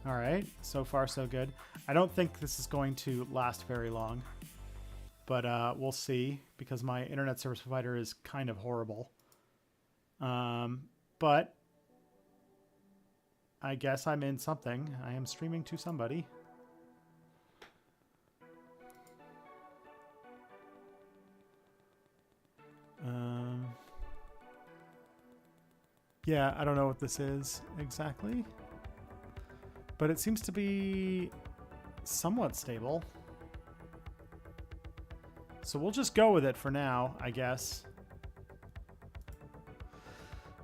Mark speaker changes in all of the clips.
Speaker 1: All right, so far so good. I don't think this is going to last very long, but we'll see because my internet service provider is kind of horrible. But I guess I'm in something. I am streaming to somebody. Yeah, I don't know what this is exactly, but it seems to be somewhat stable. So we'll just go with it for now, I guess.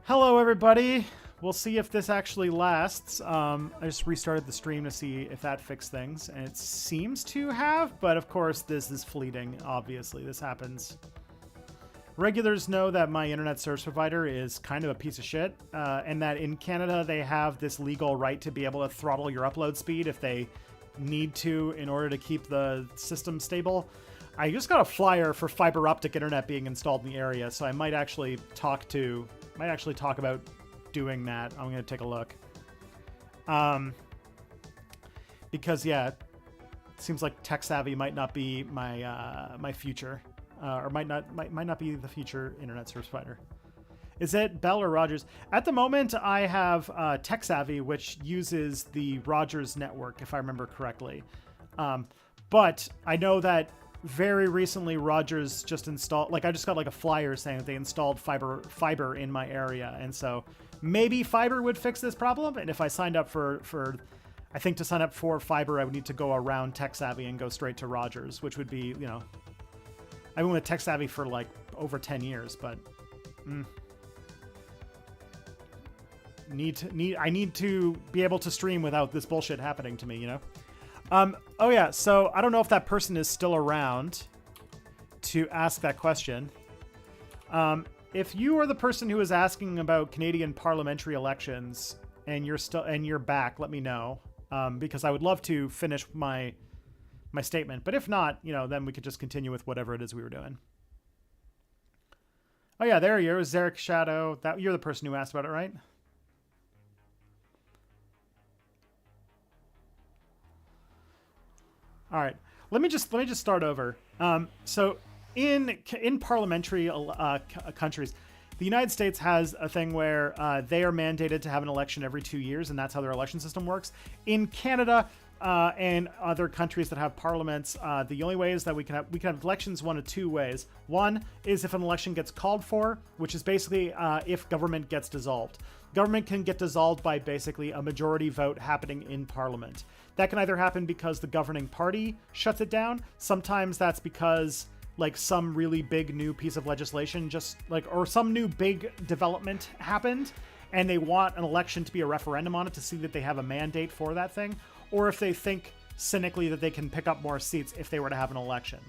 Speaker 1: Hello, everybody. We'll see if this actually lasts. I just restarted the stream to see if that fixed things, and it seems to have, but of course this is fleeting, obviously. This happens. Regulars know that my internet service provider is kind of a piece of shit, and that in Canada they have this legal right to be able to throttle your upload speed if they need to in order to keep the system stable. I just got a flyer for fiber optic internet being installed in the area, so I might actually talk about doing that. I'm going to take a look. Because yeah, it seems like tech savvy might not be my my future. Or might not be the future internet service provider. Is it Bell or Rogers? At the moment, I have Tech Savvy, which uses the Rogers network, if I remember correctly. But I know that very recently Rogers just installed, like I just got like a flyer saying that they installed fiber in my area, and so maybe fiber would fix this problem. And if I signed up for I think to sign up for fiber, I would need to go around Tech Savvy and go straight to Rogers, which would be, you know. I've been with Tech Savvy for like over 10 years, but I need to be able to stream without this bullshit happening to me, you know? Oh yeah, so I don't know if that person is still around to ask that question. If you are the person who is asking about Canadian parliamentary elections and you're back, let me know. Because I would love to finish my statement, but if not, you know, then we could just continue with whatever it is we were doing. Oh yeah, there you are, Zarek Shadow. That you're the person who asked about it, right? All right, let me just start over. So in parliamentary countries, the United States has a thing where they are mandated to have an election every 2 years, and that's how their election system works. In Canada, and other countries that have parliaments, the only way is that we can have elections one of two ways. One is if an election gets called for, which is basically if government gets dissolved. Government can get dissolved by basically a majority vote happening in parliament. That can either happen because the governing party shuts it down. Sometimes that's because like some really big new piece of legislation or some new big development happened and they want an election to be a referendum on it to see that they have a mandate for that thing. Or if they think cynically that they can pick up more seats if they were to have an election.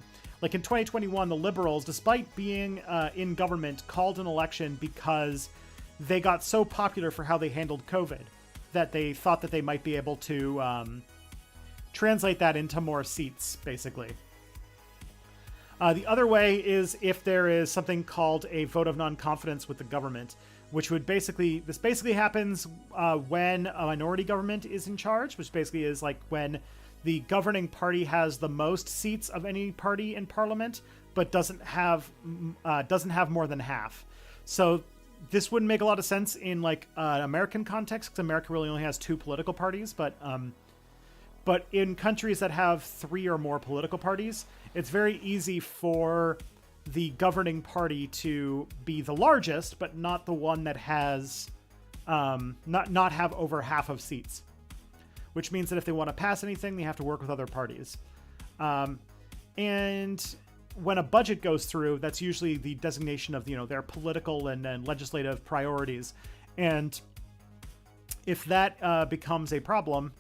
Speaker 1: Like in 2021, the Liberals, despite being in government, called an election because they got so popular for how they handled COVID that they thought that they might be able to translate that into more seats, basically. The other way is if there is something called a vote of non-confidence with the government, which would basically happens when a minority government is in charge, which basically is like when the governing party has the most seats of any party in parliament, but doesn't have more than half. So this wouldn't make a lot of sense in like an American context, because America really only has two political parties, but in countries that have three or more political parties, it's very easy for the governing party to be the largest, but not the one that has not have over half of seats, which means that if they want to pass anything, they have to work with other parties. And when a budget goes through, that's usually the designation of, you know, their political and legislative priorities. And if that becomes a problem,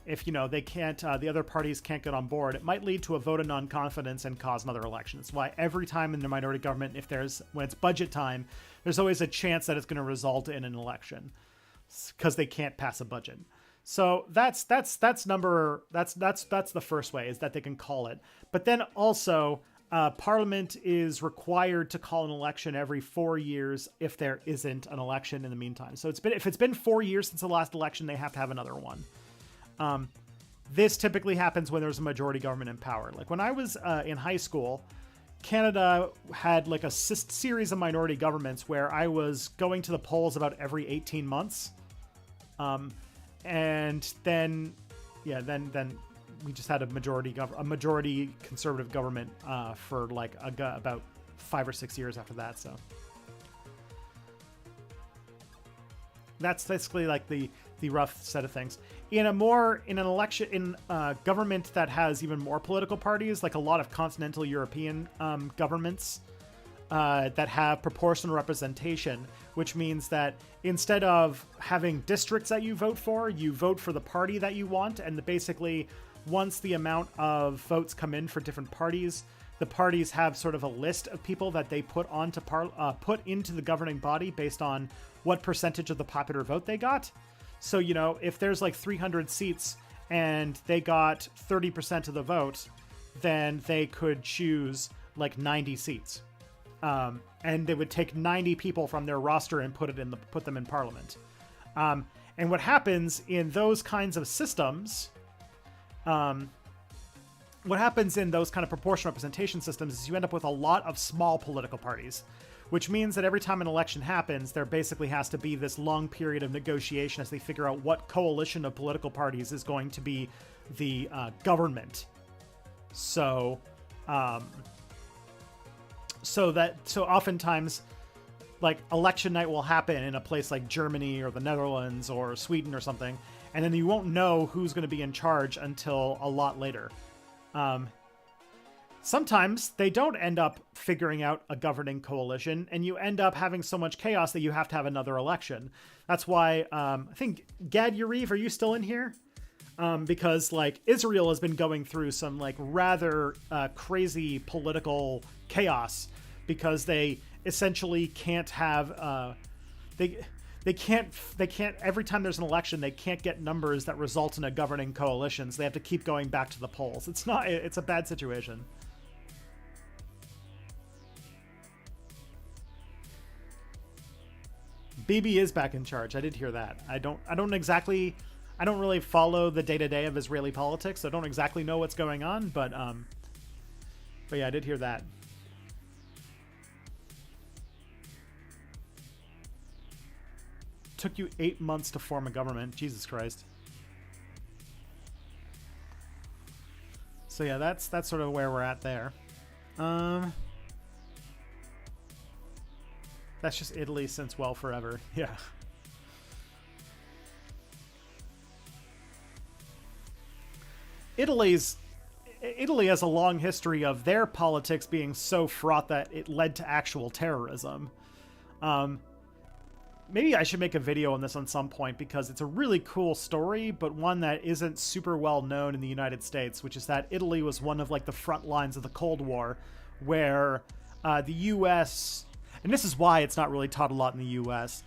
Speaker 1: if, you know, they can't, the other parties can't get on board, it might lead to a vote of non-confidence and cause another election. That's why every time in the minority government, when it's budget time, there's always a chance that it's going to result in an election because they can't pass a budget. So that's the first way, is that they can call it. But then also, Parliament is required to call an election every 4 years if there isn't an election in the meantime. So if it's been 4 years since the last election, they have to have another one. This typically happens when there's a majority government in power. Like when I was in high school, Canada had like a series of minority governments where I was going to the polls about every 18 months. And then we just had a majority conservative government for like about 5 or 6 years after that. So that's basically like the rough set of things. In an election, in a government that has even more political parties, like a lot of continental European governments that have proportional representation, which means that instead of having districts that you vote for the party that you want. And basically, once the amount of votes come in for different parties, the parties have sort of a list of people that they put into the governing body based on what percentage of the popular vote they got. So, if there's like 300 seats and they got 30% of the vote, then they could choose like 90 seats. And they would take 90 people from their roster and put them in parliament. And what happens in those kinds of systems, what happens in those kind of proportional representation systems is you end up with a lot of small political parties, which means that every time an election happens, there basically has to be this long period of negotiation as they figure out what coalition of political parties is going to be the government. So oftentimes, like, election night will happen in a place like Germany or the Netherlands or Sweden or something, and then you won't know who's going to be in charge until a lot later. Sometimes they don't end up figuring out a governing coalition, and you end up having so much chaos that you have to have another election. That's why I think, Gad Yariv, are you still in here? Because like Israel has been going through some like rather crazy political chaos because they essentially can't have they can't every time there's an election they can't get numbers that result in a governing coalition, so they have to keep going back to the polls. It's a bad situation. Bibi is back in charge. I did hear that. I don't really follow the day-to-day of Israeli politics, so I don't exactly know what's going on, but yeah, I did hear that. Took you 8 months to form a government. Jesus Christ. So yeah, that's sort of where we're at there. That's just Italy since, well, forever. Yeah. Italy has a long history of their politics being so fraught that it led to actual terrorism. Maybe I should make a video on this on some point because it's a really cool story, but one that isn't super well known in the United States, which is that Italy was one of like the front lines of the Cold War, where the U.S. and this is why it's not really taught a lot in the U.S.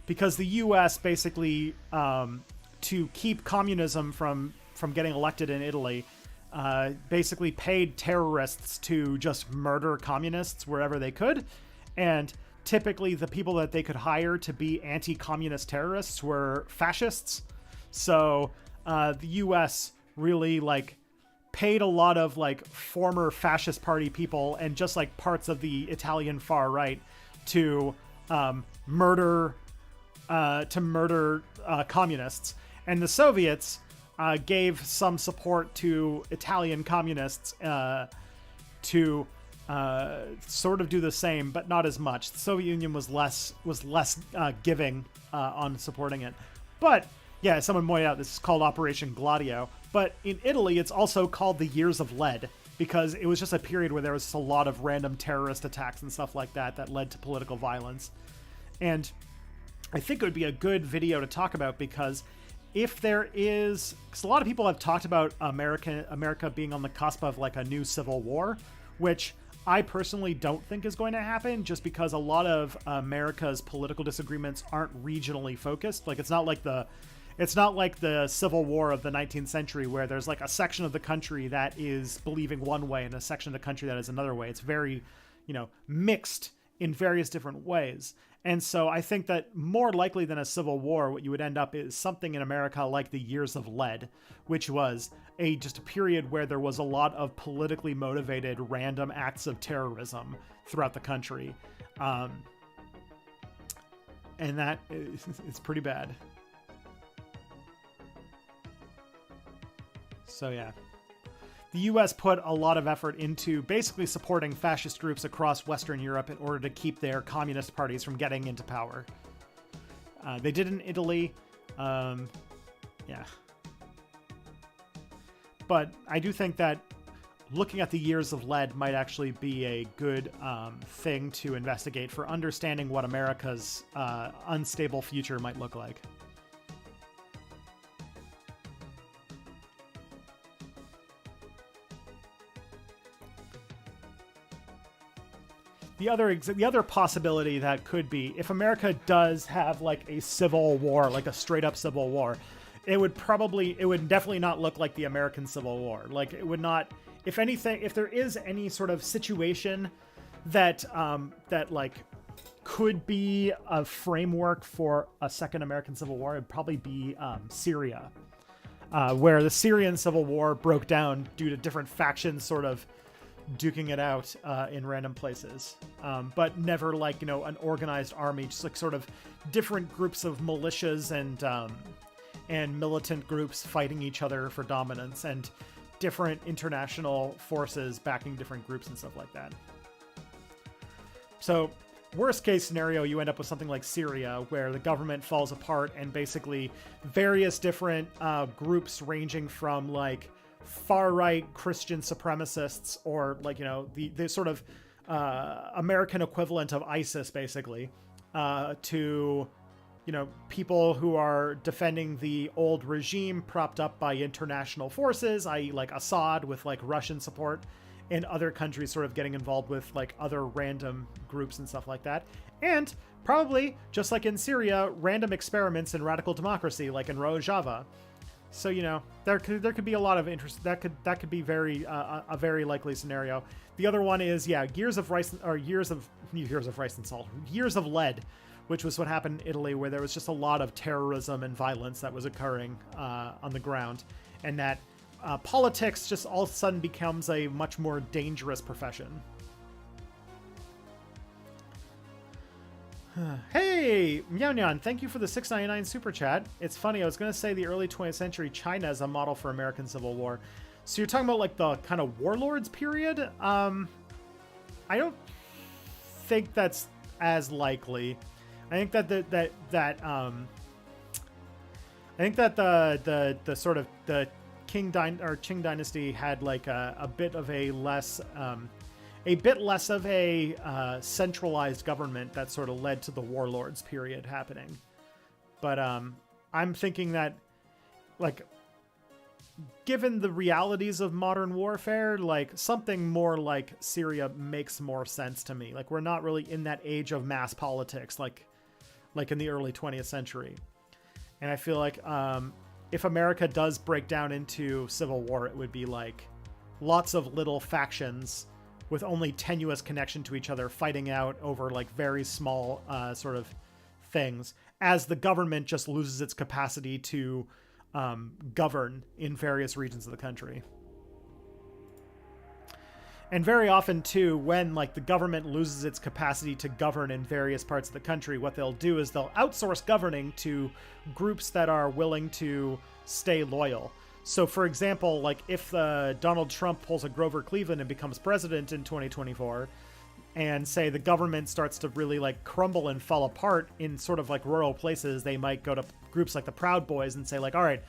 Speaker 1: Because the U.S. basically, to keep communism from getting elected in Italy, basically paid terrorists to just murder communists wherever they could, and typically the people that they could hire to be anti-communist terrorists were fascists. So the U.S. really like paid a lot of like former fascist party people and just like parts of the Italian far right to murder communists, and the Soviets gave some support to Italian communists to sort of do the same, but not as much. The Soviet Union was less giving on supporting it. But yeah, someone pointed out this is called Operation Gladio. But in Italy, it's also called the Years of Lead because it was just a period where there was a lot of random terrorist attacks and stuff like that led to political violence. And I think it would be a good video to talk about because if there is, because a lot of people have talked about America being on the cusp of like a new civil war, which I personally don't think is going to happen just because a lot of America's political disagreements aren't regionally focused. Like it's not like the Civil War of the 19th century where there's like a section of the country that is believing one way and a section of the country that is another way. It's very, mixed in various different ways. And so I think that more likely than a civil war, what you would end up is something in America like the Years of Lead, which was just a period where there was a lot of politically motivated random acts of terrorism throughout the country. And that it's pretty bad. So yeah. The U.S. put a lot of effort into basically supporting fascist groups across Western Europe in order to keep their communist parties from getting into power. They did in Italy. Yeah. But I do think that looking at the Years of Lead might actually be a good thing to investigate for understanding what America's unstable future might look like. The other possibility that could be, if America does have like a civil war, like a straight up civil war, it would definitely not look like the American Civil War. Like it would not, if anything, if there is any sort of situation that like could be a framework for a second American Civil War, it'd probably be Syria, where the Syrian Civil War broke down due to different factions sort of duking it out in random places, but never like, an organized army, just like sort of different groups of militias and militant groups fighting each other for dominance, and different international forces backing different groups and stuff like that. So worst case scenario, you end up with something like Syria, where the government falls apart and basically various different groups ranging from like far-right Christian supremacists, or like, the sort of American equivalent of ISIS, basically, to, people who are defending the old regime propped up by international forces, i.e. like Assad with like Russian support, and other countries sort of getting involved with like other random groups and stuff like that. And probably, just like in Syria, random experiments in radical democracy, like in Rojava. So, there could be a lot of interest. That could be a very likely scenario. The other one is, Years of Lead, which was what happened in Italy, where there was just a lot of terrorism and violence that was occurring on the ground, and that politics just all of a sudden becomes a much more dangerous profession. Hey, Meow Nyan, thank you for the $6.99 super chat. It's funny, I was going to say the early 20th century China is a model for American Civil War. So you're talking about like the kind of warlords period? I don't think that's as likely. I think that the sort of the Qing dynasty had like a bit of a less of a centralized government that sort of led to the warlords period happening. But I'm thinking that, like, given the realities of modern warfare, like something more like Syria makes more sense to me. Like, we're not really in that age of mass politics, like in the early 20th century. And I feel like if America does break down into civil war, it would be like lots of little factions with only tenuous connection to each other fighting out over like very small sort of things, as the government just loses its capacity to govern in various regions of the country. And very often too, when like the government loses its capacity to govern in various parts of the country, what they'll do is they'll outsource governing to groups that are willing to stay loyal. So, for example, like if Donald Trump pulls a Grover Cleveland and becomes president in 2024, and say the government starts to really like crumble and fall apart in sort of like rural places, they might go to groups like the Proud Boys and say like, all right,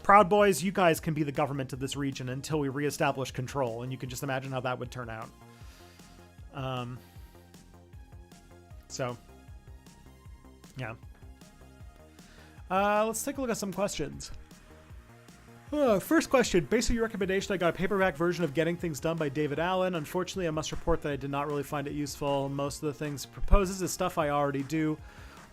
Speaker 1: Proud Boys, you guys can be the government of this region until we reestablish control. And you can just imagine how that would turn out. So, yeah. Let's take a look at some questions. First question. Based on your recommendation, I got a paperback version of Getting Things Done by David Allen. Unfortunately, I must report that I did not really find it useful. Most of the things it proposes is stuff I already do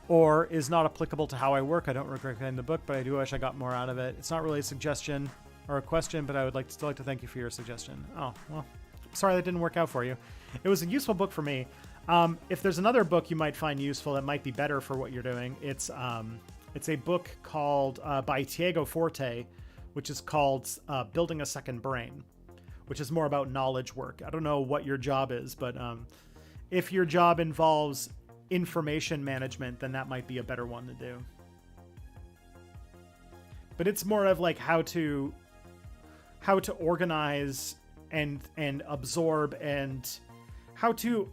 Speaker 1: or is not applicable to how I work. I don't recommend the book, but I do wish I got more out of it. It's not really a suggestion or a question, but I would still like to thank you for your suggestion. Oh, well, sorry that didn't work out for you. It was a useful book for me. If there's another book you might find useful that might be better for what you're doing, it's a book called by Tiago Forte, which is called Building a Second Brain, which is more about knowledge work. I don't know what your job is, but if your job involves information management, then that might be a better one to do. But it's more of like how to organize and absorb, and how to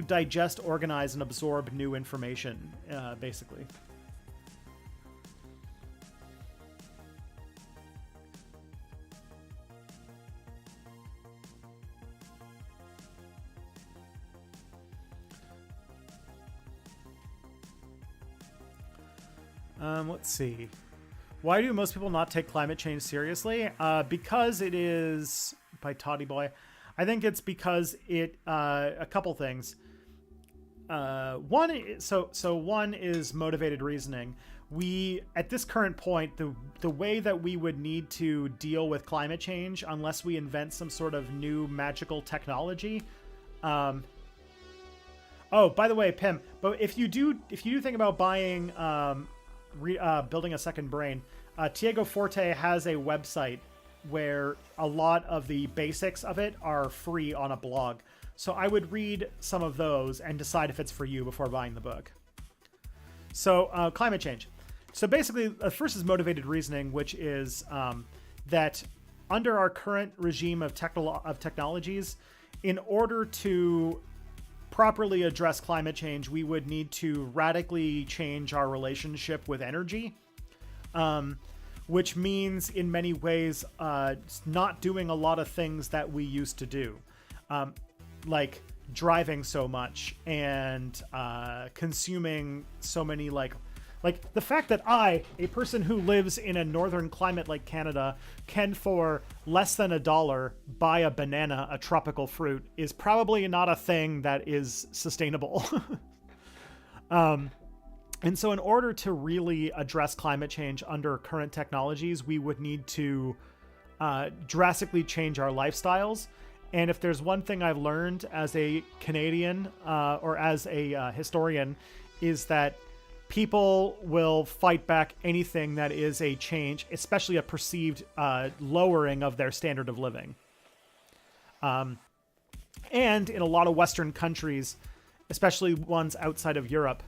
Speaker 1: digest, organize, and absorb new information, basically. Let's see. Why do most people not take climate change seriously? Because it is, by Toddy Boy. I think it's because a couple things. One is motivated reasoning. We, at this current point, the way that we would need to deal with climate change, unless we invent some sort of new magical technology. Oh, by the way, Pim, but if you do think about buying, Building a Second Brain, Tiago Forte has a website where a lot of the basics of it are free on a blog. So I would read some of those and decide if it's for you before buying the book. So climate change. So basically, first is motivated reasoning, which is that under our current regime of technologies, in order to properly address climate change, we would need to radically change our relationship with energy, which means in many ways not doing a lot of things that we used to do, like driving so much and consuming so many like the fact that I, a person who lives in a northern climate like Canada, can for less than $1 buy a banana, a tropical fruit, is probably not a thing that is sustainable. And so in order to really address climate change under current technologies, we would need to drastically change our lifestyles. And if there's one thing I've learned as a Canadian or as a historian, is that people will fight back anything that is a change, especially a perceived lowering of their standard of living. And in a lot of Western countries, especially ones outside of Europe,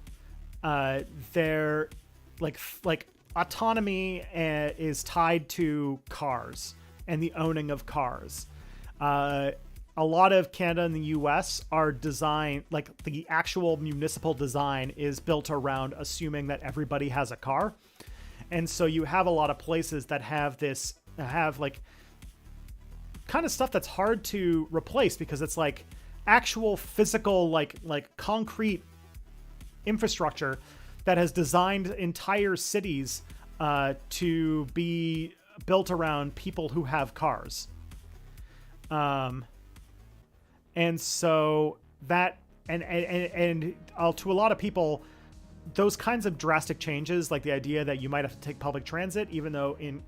Speaker 1: their like autonomy is tied to cars and the owning of cars. A lot of Canada and the US are designed, like the actual municipal design is built around assuming that everybody has a car. And so you have a lot of places that have like kind of stuff that's hard to replace because it's like actual physical, like concrete infrastructure that has designed entire cities to be built around people who have cars. And so that, and to a lot of people, those kinds of drastic changes, like the idea that you might have to take public transit, even though in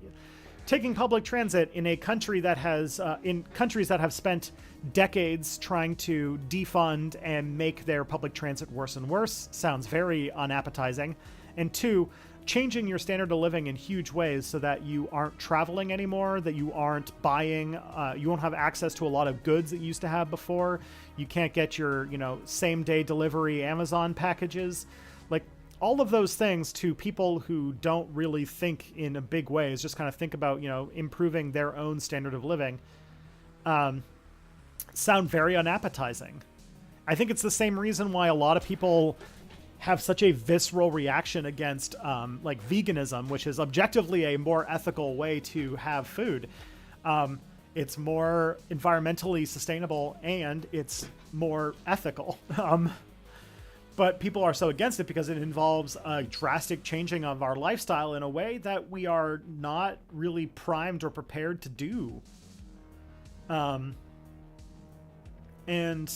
Speaker 1: taking public transit in a country that has, in countries that have spent decades trying to defund and make their public transit worse and worse, sounds very unappetizing. And two, changing your standard of living in huge ways so that you aren't traveling anymore, that you aren't buying, you won't have access to a lot of goods that you used to have before. You can't get your, same day delivery Amazon packages. Like all of those things to people who don't really think in a big ways, just kind of think about, improving their own standard of living, sound very unappetizing. I think it's the same reason why a lot of people have such a visceral reaction against like veganism, which is objectively a more ethical way to have food. It's more environmentally sustainable and it's more ethical. But people are so against it because it involves a drastic changing of our lifestyle in a way that we are not really primed or prepared to do. And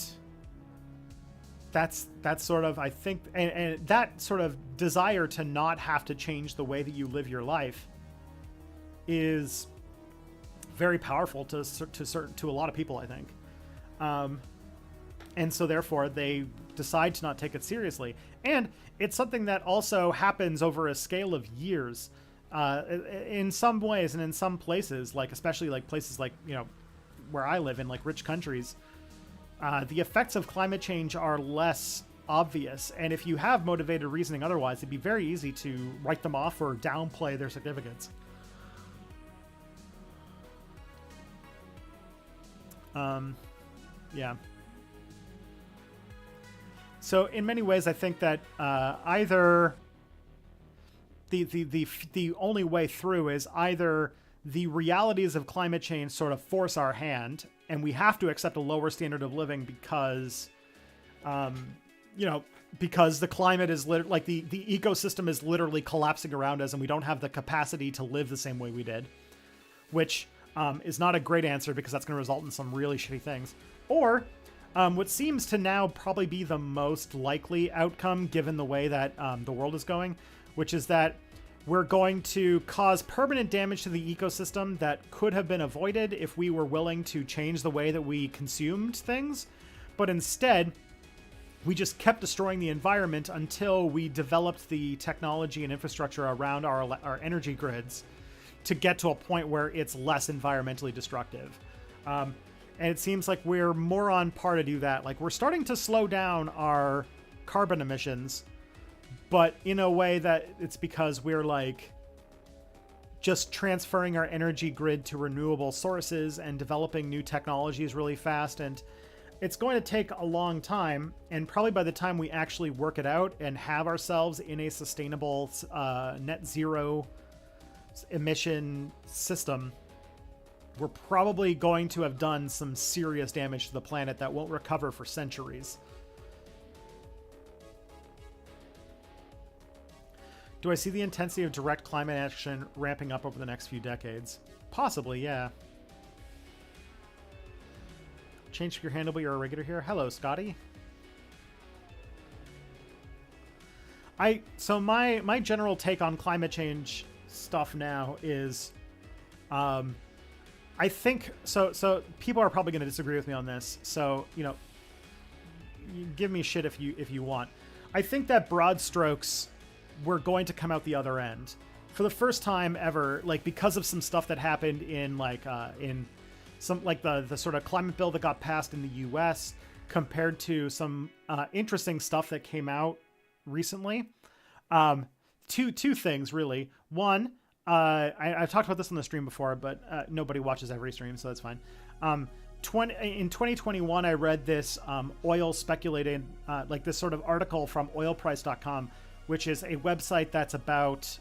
Speaker 1: that's sort of, I think, and that sort of desire to not have to change the way that you live your life is very powerful to a lot of people, I think. And so therefore they decide to not take it seriously. And it's something that also happens over a scale of years. In some ways and in some places, like especially like places like, you know, where I live in, like rich countries, the effects of climate change are less obvious. And if you have motivated reasoning otherwise, it'd be very easy to write them off or downplay their significance. Yeah. So in many ways, I think that either the only way through is either the realities of climate change sort of force our hand, and we have to accept a lower standard of living because, you know, because the climate is like the ecosystem is literally collapsing around us, and we don't have the capacity to live the same way we did, which is not a great answer because that's going to result in some really shitty things. Or what seems to now probably be the most likely outcome given the way that the world is going, which is that we're going to cause permanent damage to the ecosystem that could have been avoided if we were willing to change the way that we consumed things. But instead, we just kept destroying the environment until we developed the technology and infrastructure around our energy grids to get to a point where it's less environmentally destructive. And it seems like we're more on par to do that. Like, we're starting to slow down our carbon emissions, but in a way that it's because we're like just transferring our energy grid to renewable sources and developing new technologies really fast. And it's going to take a long time. And probably by the time we actually work it out and have ourselves in a sustainable net zero emission system, we're probably going to have done some serious damage to the planet that won't recover for centuries. Do I see the intensity of direct climate action ramping up over the next few decades? Possibly, yeah. Change your handle, but you're a regular here. Hello, Scotty. So my general take on climate change stuff now is, I think so people are probably going to disagree with me on this. So, you know, you give me shit if you want. I think that broad strokes, we're going to come out the other end for the first time ever, like because of some stuff that happened in like in some like the sort of climate bill that got passed in the US compared to some interesting stuff that came out recently. Two things really. One, I've talked about this on the stream before, but nobody watches every stream, so that's fine. In 2021, I read this oil speculating, like this sort of article from oilprice.com, which is a website that's about,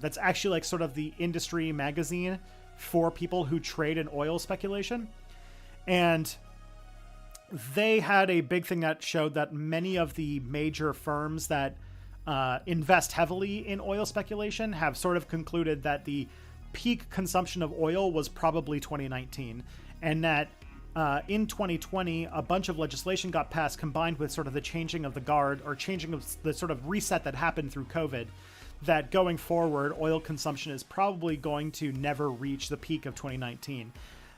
Speaker 1: that's actually like sort of the industry magazine for people who trade in oil speculation. And they had a big thing that showed that many of the major firms that invest heavily in oil speculation have sort of concluded that the peak consumption of oil was probably 2019, and that in 2020 a bunch of legislation got passed combined with sort of the changing of the guard, or changing of the sort of reset that happened through COVID, that going forward oil consumption is probably going to never reach the peak of 2019.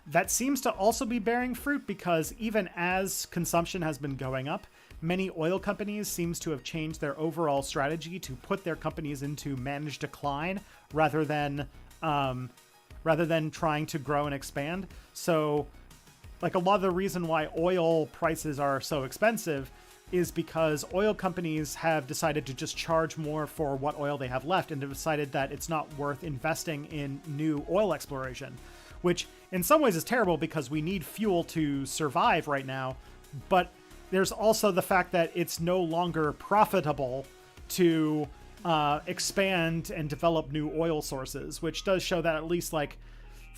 Speaker 1: That seems to also be bearing fruit, because even as consumption has been going up, many oil companies seems to have changed their overall strategy to put their companies into managed decline rather than trying to grow and expand. So like a lot of the reason why oil prices are so expensive is because oil companies have decided to just charge more for what oil they have left, and have decided that it's not worth investing in new oil exploration, which in some ways is terrible because we need fuel to survive right now. But there's also the fact that it's no longer profitable to expand and develop new oil sources, which does show that at least like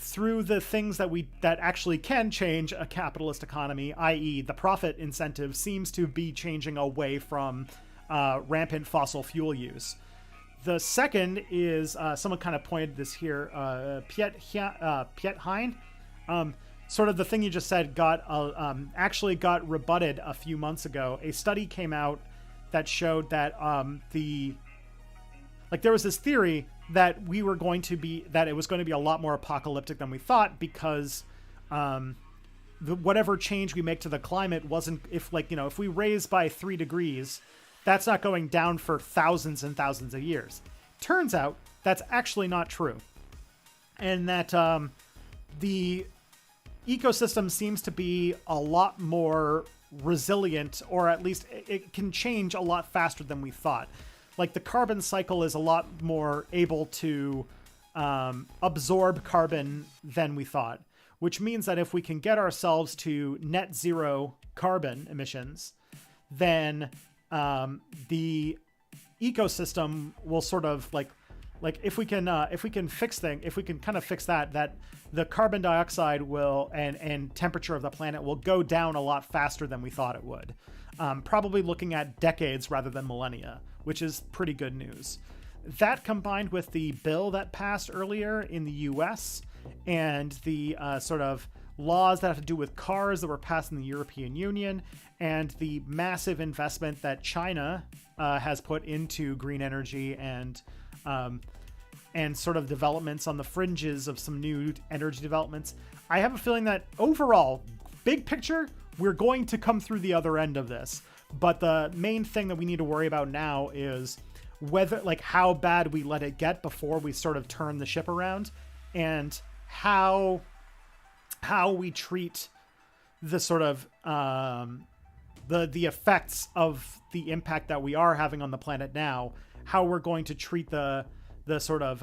Speaker 1: through the things that actually can change a capitalist economy, i.e. the profit incentive, seems to be changing away from rampant fossil fuel use. The second is, someone kind of pointed this here, Piet Hein, sort of the thing you just said actually got rebutted a few months ago. A study came out that showed that there was this theory that it was going to be a lot more apocalyptic than we thought, because whatever change we make to the climate wasn't, if like, if we raise by 3 degrees, that's not going down for thousands and thousands of years. Turns out that's actually not true. And that the ecosystem seems to be a lot more resilient, or at least it can change a lot faster than we thought. Like the carbon cycle is a lot more able to absorb carbon than we thought, which means that if we can get ourselves to net zero carbon emissions, then the ecosystem will sort of like if we can fix that the carbon dioxide will and temperature of the planet will go down a lot faster than we thought it would. Probably looking at decades rather than millennia, which is pretty good news. That combined with the bill that passed earlier in the US and the sort of laws that have to do with cars that were passed in the European Union, and the massive investment that China has put into green energy and sort of developments on the fringes of some new energy developments, I have a feeling that overall, big picture, we're going to come through the other end of this. But the main thing that we need to worry about now is whether, like, how bad we let it get before we sort of turn the ship around, and how we treat the sort of the effects of the impact that we are having on the planet now, how we're going to treat the sort of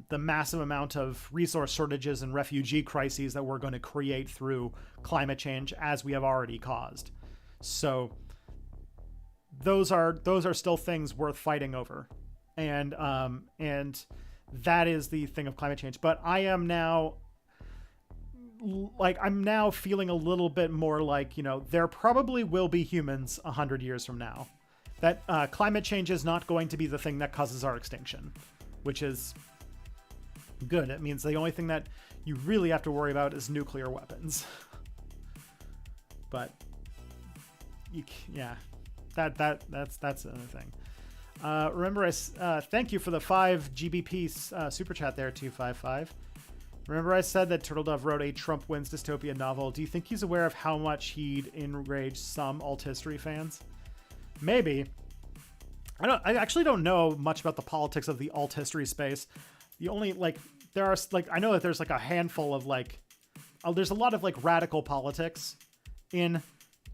Speaker 1: the massive amount of resource shortages and refugee crises that we're going to create through climate change, as we have already caused. So those are still things worth fighting over, and that is the thing of climate change. But I'm now feeling a little bit more like, there probably will be humans 100 years from now. That climate change is not going to be the thing that causes our extinction, which is good. It means the only thing that you really have to worry about is nuclear weapons. But that's another thing. Remember, thank you for the 5 GBP super chat there, 255. Remember I said that Turtledove wrote a Trump wins dystopian novel. Do you think he's aware of how much he'd enrage some alt history fans? Maybe. I actually don't know much about the politics of the alt history space. The only, there are, I know that there's, a handful of, there's a lot of, radical politics in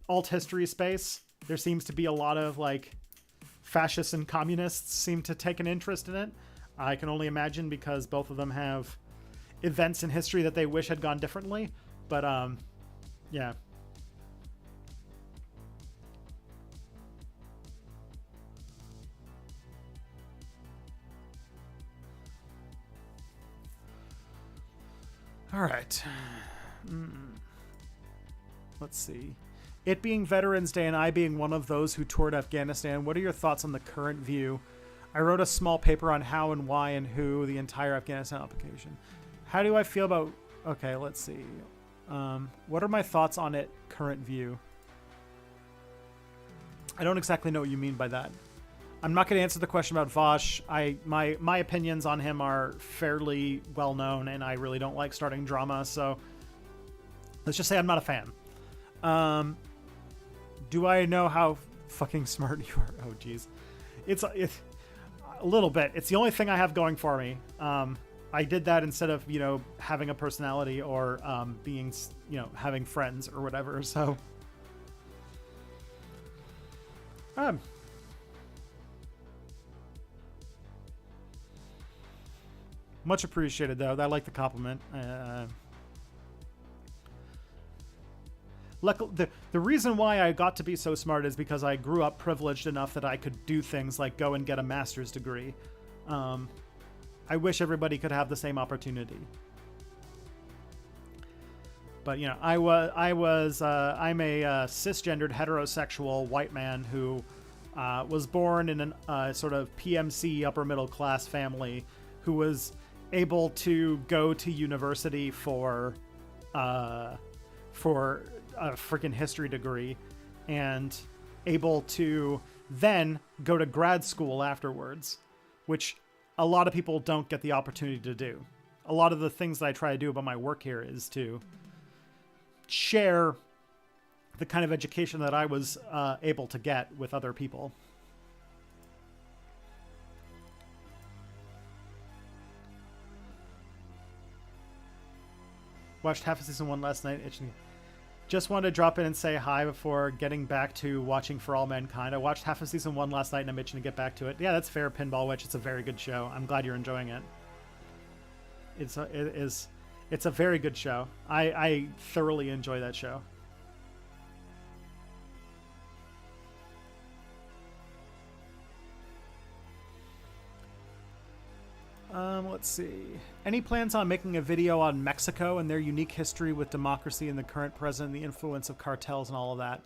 Speaker 1: alt history space. There seems to be a lot of, fascists and communists seem to take an interest in it. I can only imagine because both of them have events in history that they wish had gone differently. But, yeah. All right. Let's see. It being Veterans Day and I being one of those who toured Afghanistan, what are your thoughts on the current view? I wrote a small paper on how and why and who the entire Afghanistan application. How do I feel about... Okay, let's see. What are my thoughts on it, current view? I don't exactly know what you mean by that. I'm not going to answer the question about Vosh. My opinions on him are fairly well known, and I really don't like starting drama, so let's just say I'm not a fan. Do I know how fucking smart you are? Oh, geez. It's a little bit. It's the only thing I have going for me. I did that instead of, having a personality or being, having friends or whatever, so... Much appreciated, though. I like the compliment. The reason why I got to be so smart is because I grew up privileged enough that I could do things like go and get a master's degree. I wish everybody could have the same opportunity. But, I'm a cisgendered heterosexual white man who was born in a sort of PMC upper middle class family who was able to go to university for a freaking history degree and able to then go to grad school afterwards, which a lot of people don't get the opportunity to do. A lot of the things that I try to do about my work here is to share the kind of education that I was able to get with other people. Watched half of season 1 last night. Just wanted to drop in and say hi before getting back to watching For All Mankind. I watched half of season 1 last night and I'm itching to get back to it. Yeah, that's fair, Pinball Witch. It's a very good show. I'm glad you're enjoying it. It's a very good show. I thoroughly enjoy that show. Let's see. Any plans on making a video on Mexico and their unique history with democracy and the current president, the influence of cartels and all of that?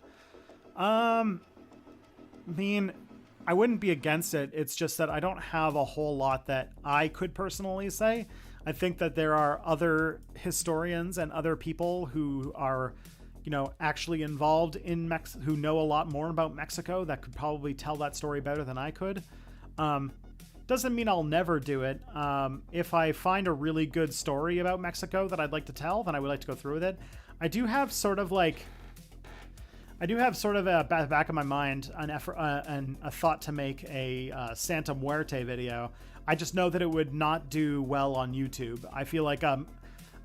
Speaker 1: I mean, I wouldn't be against it. It's just that I don't have a whole lot that I could personally say. I think that there are other historians and other people who are, you know, actually involved in who know a lot more about Mexico that could probably tell that story better than I could. Doesn't mean I'll never do it. If I find a really good story about Mexico that I'd like to tell, then I would like to go through with it. I do have sort of a back of my mind an effort and a thought to make a Santa Muerte video. I just know that it would not do well on YouTube. I feel like I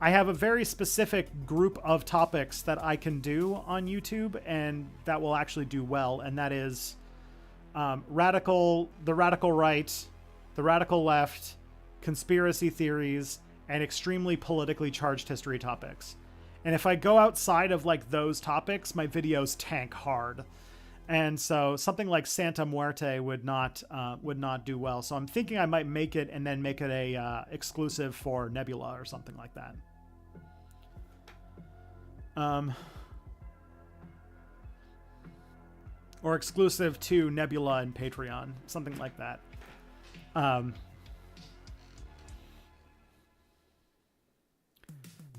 Speaker 1: have a very specific group of topics that I can do on YouTube, and that will actually do well, and that is the radical right, the radical left, conspiracy theories, and extremely politically charged history topics. And if I go outside of like those topics, my videos tank hard. And so something like Santa Muerte would not do well. So I'm thinking I might make it and then make it a exclusive for Nebula or something like that. Or exclusive to Nebula and Patreon, something like that.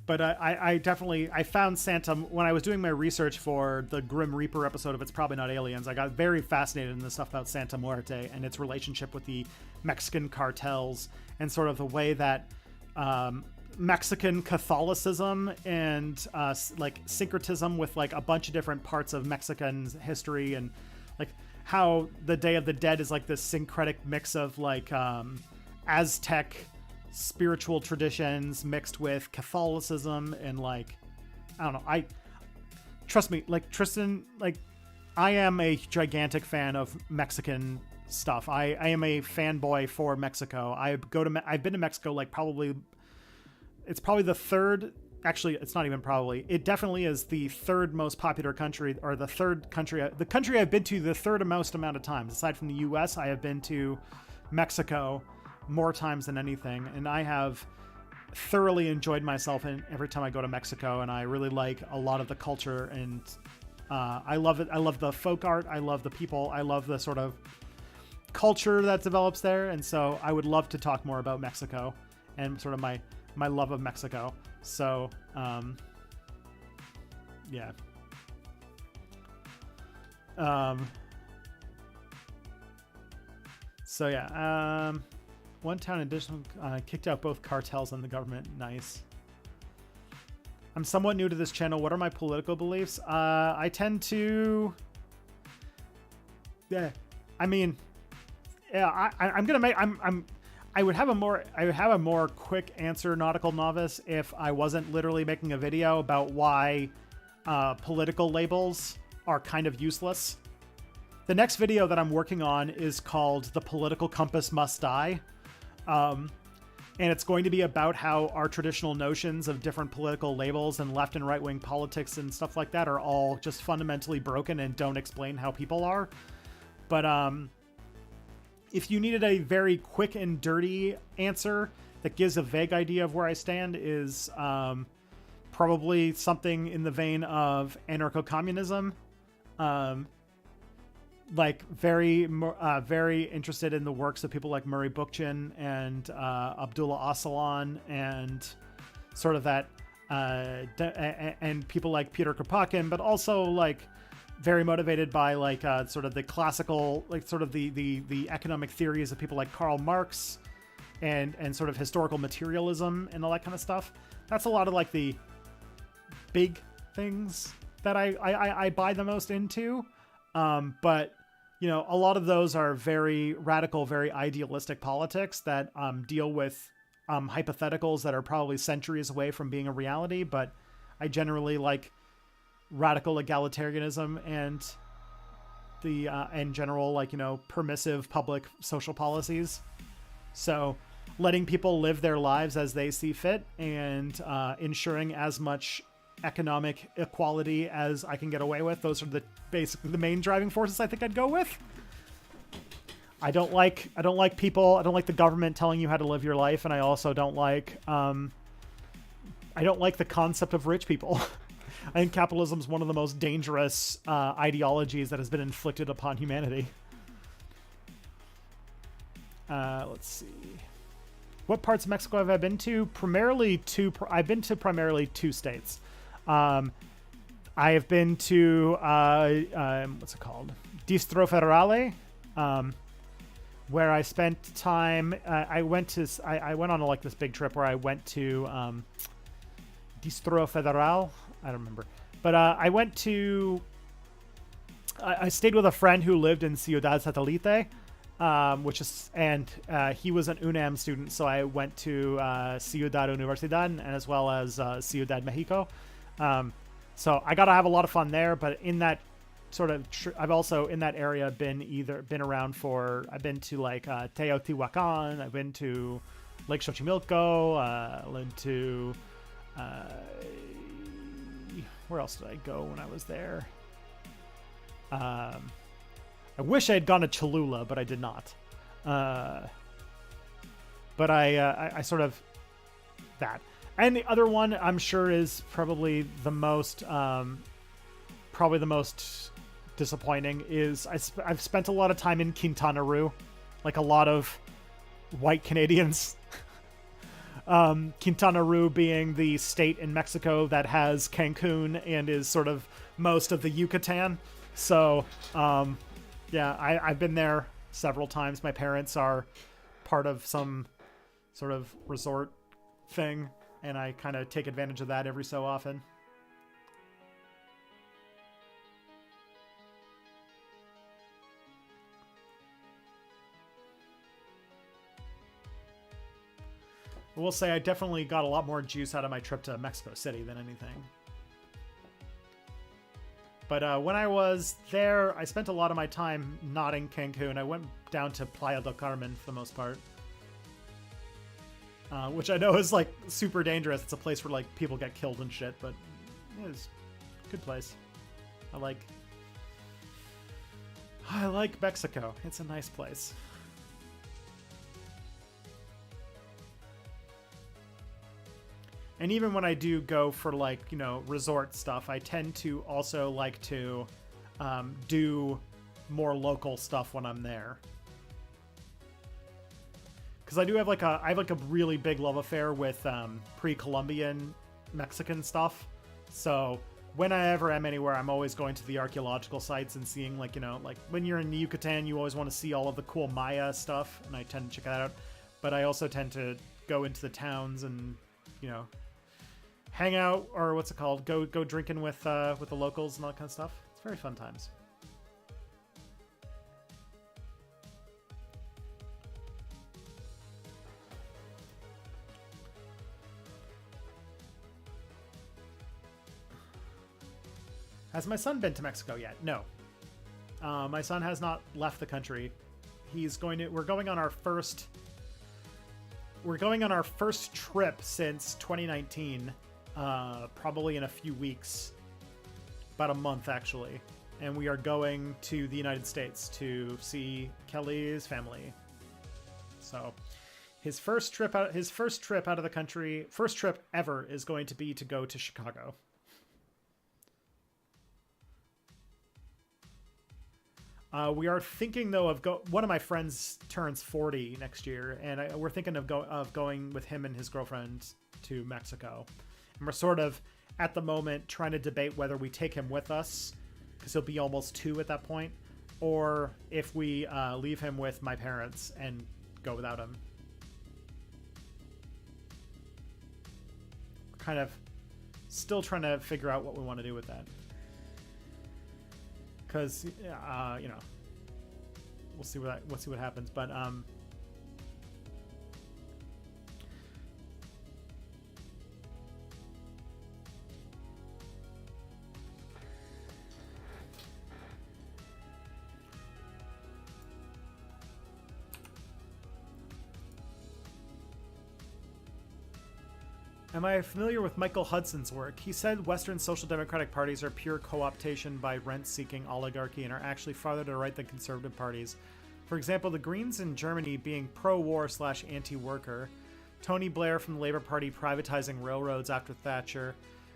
Speaker 1: But I definitely found Santa when I was doing my research for the Grim Reaper episode of It's Probably Not Aliens. I got very fascinated in the stuff about Santa Muerte and its relationship with the Mexican cartels and sort of the way that Mexican Catholicism and like syncretism with like a bunch of different parts of Mexican history, and like how the Day of the Dead is like this syncretic mix of like Aztec spiritual traditions mixed with Catholicism, and like I don't know, trust me, like Tristan, like I am a gigantic fan of Mexican stuff. I am a fanboy for Mexico. I've been to Mexico like it's probably the third, actually it's not even probably, it definitely is the third most popular country, or the country I've been to the third most amount of times. Aside from the US, I have been to Mexico more times than anything, and I have thoroughly enjoyed myself every time I go to Mexico, and I really like a lot of the culture, and I love it. I love the folk art, I love the people, I love the sort of culture that develops there, and so I would love to talk more about Mexico and sort of my love of Mexico. So yeah. So yeah, one town additional kicked out both cartels and the government. Nice. I'm somewhat new to this channel. What are my political beliefs? I tend to, yeah, I mean, yeah, I'm gonna make, I would have a more quick answer, Nautical Novice, if I wasn't literally making a video about why political labels are kind of useless. The next video that I'm working on is called The Political Compass Must Die. And it's going to be about how our traditional notions of different political labels and left and right wing politics and stuff like that are all just fundamentally broken and don't explain how people are. But if you needed a very quick and dirty answer that gives a vague idea of where I stand, is probably something in the vein of anarcho-communism. Like very interested in the works of people like Murray Bookchin and Abdullah Öcalan, and sort of that, and people like Peter Kropotkin, but also like very motivated by like sort of the classical, like sort of the economic theories of people like Karl Marx, and sort of historical materialism and all that kind of stuff. That's a lot of like the big things that I buy the most into. But, you know, a lot of those are very radical, very idealistic politics that deal with hypotheticals that are probably centuries away from being a reality. But I generally like radical egalitarianism and the in general, like, you know, permissive public social policies. So letting people live their lives as they see fit and ensuring as much economic equality as I can get away with. Those are basically the main driving forces I think I'd go with. I don't like people. I don't like the government telling you how to live your life, and I also don't like the concept of rich people. I think capitalism is one of the most dangerous ideologies that has been inflicted upon humanity. Let's see. What parts of Mexico have I been to? I've been to primarily two states. I have been to what's it called? Distro Federale, where I spent time. I went on like this big trip where I went to Distro Federal. I don't remember, but I went to. I stayed with a friend who lived in Ciudad Satellite. Which is, and he was an UNAM student, so I went to Ciudad Universidad and as well as Ciudad Mexico. So I got to have a lot of fun there, but in that sort of, I've also in that area been around for, I've been to like Teotihuacan, I've been to Lake Xochimilco, I've been to, where else did I go when I was there? I wish I had gone to Cholula, but I did not. But I sort of that. And the other one I'm sure is probably the most disappointing is I've spent a lot of time in Quintana Roo, like a lot of white Canadians. Quintana Roo being the state in Mexico that has Cancun and is sort of most of the Yucatan. So, yeah, I've been there several times. My parents are part of some sort of resort thing, and I kind of take advantage of that every so often. I will say I definitely got a lot more juice out of my trip to Mexico City than anything. But when I was there, I spent a lot of my time not in Cancun. I went down to Playa del Carmen for the most part. Which I know is like super dangerous. It's a place where like people get killed and shit, but it's a good place. I like Mexico. It's a nice place. And even when I do go for like, you know, resort stuff, I tend to also like to do more local stuff when I'm there. Because I have like a really big love affair with pre-Columbian Mexican stuff. So when I ever am anywhere, I'm always going to the archaeological sites and seeing like, you know, like when you're in Yucatan, you always want to see all of the cool Maya stuff. And I tend to check that out. But I also tend to go into the towns and, you know, hang out, or what's it called? Go drinking with the locals and all that kind of stuff. It's very fun times. Has my son been to Mexico yet? No. My son has not left the country. We're going on our first trip since 2019. Probably in a few weeks, about a month actually, and we are going to the United States to see Kelly's family. So his first trip out of the country, first trip ever, is going to be to go to Chicago. We are thinking though of one of my friends turns 40 next year, and we're thinking of going with him and his girlfriend to Mexico. And we're sort of, at the moment, trying to debate whether we take him with us, because he'll be almost 2 at that point, or if we leave him with my parents and go without him. Kind of Still trying to figure out what we want to do with that. Because, you know, we'll see what happens. But am I familiar with Michael Hudson's work? He said Western social democratic parties are pure co-optation by rent-seeking oligarchy and are actually farther to the right than conservative parties. For example, the Greens in Germany being pro-war / anti-worker, Tony Blair from the Labour Party privatizing railroads after Thatcher,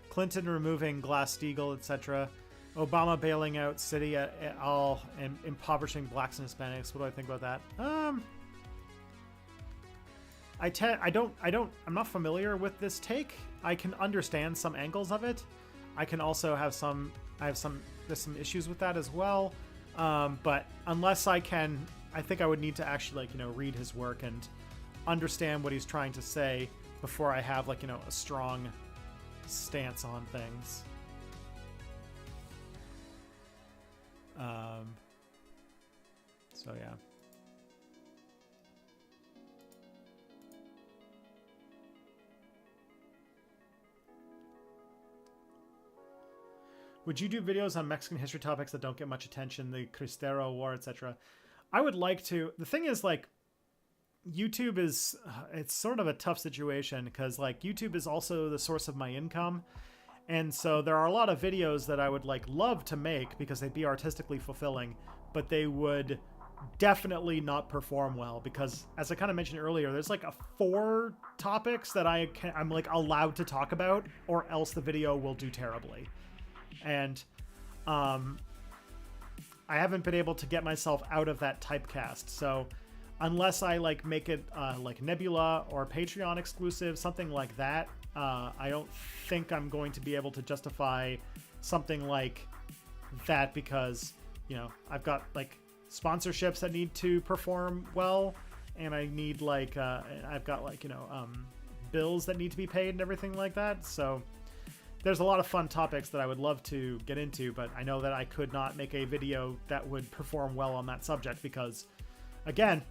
Speaker 1: Clinton removing Glass-Steagall, etc., Obama bailing out Citi et al. And impoverishing blacks and Hispanics. What do I think about that? I'm not familiar with this take. I can understand some angles of it. I can also have there's some issues with that as well. But unless I think I would need to actually, like, you know, read his work and understand what he's trying to say before I have, like, you know, a strong stance on things. So yeah. Would you do videos on Mexican history topics that don't get much attention, the Cristero War, etc.? I would like to. The thing is, like, YouTube is, it's sort of a tough situation because, like, YouTube is also the source of my income. And so there are a lot of videos that I would, like, love to make because they'd be artistically fulfilling, but they would definitely not perform well because, as I kind of mentioned earlier, there's like 4 topics that I'm like allowed to talk about, or else the video will do terribly. And I haven't been able to get myself out of that typecast. So unless I, like, make it like Nebula or Patreon exclusive, something like that, I don't think I'm going to be able to justify something like that because, you know, I've got, like, sponsorships that need to perform well, and I need, like, I've got, like, you know, bills that need to be paid and everything like that. So there's a lot of fun topics that I would love to get into, but I know that I could not make a video that would perform well on that subject because, again,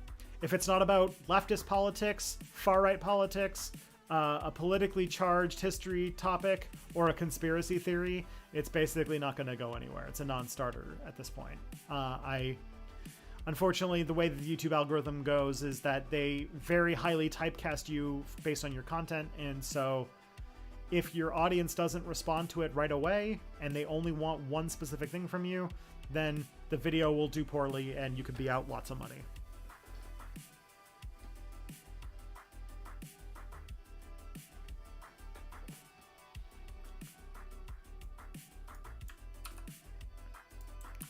Speaker 1: if it's not about leftist politics, far-right politics, a politically charged history topic, or a conspiracy theory, it's basically not going to go anywhere. It's a non-starter at this point. Unfortunately, the way the YouTube algorithm goes is that they very highly typecast you based on your content, and so if your audience doesn't respond to it right away and they only want one specific thing from you, then the video will do poorly and you could be out lots of money.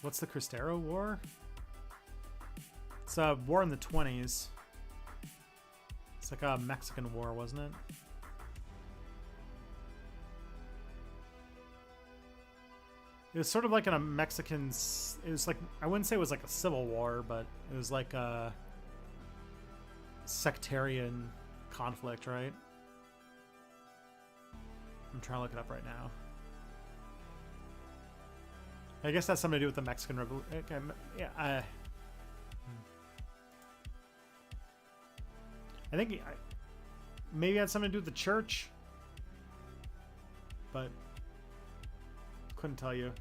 Speaker 1: What's the Cristero War? It's a war in the 20s. It's like a Mexican war, wasn't it? It was sort of like in a Mexican... It was like... I wouldn't say it was like a civil war, but it was like a sectarian conflict, right? I'm trying to look it up right now. I guess that's something to do with the Mexican Revolution. Yeah, I think maybe it had something to do with the church, but couldn't tell you.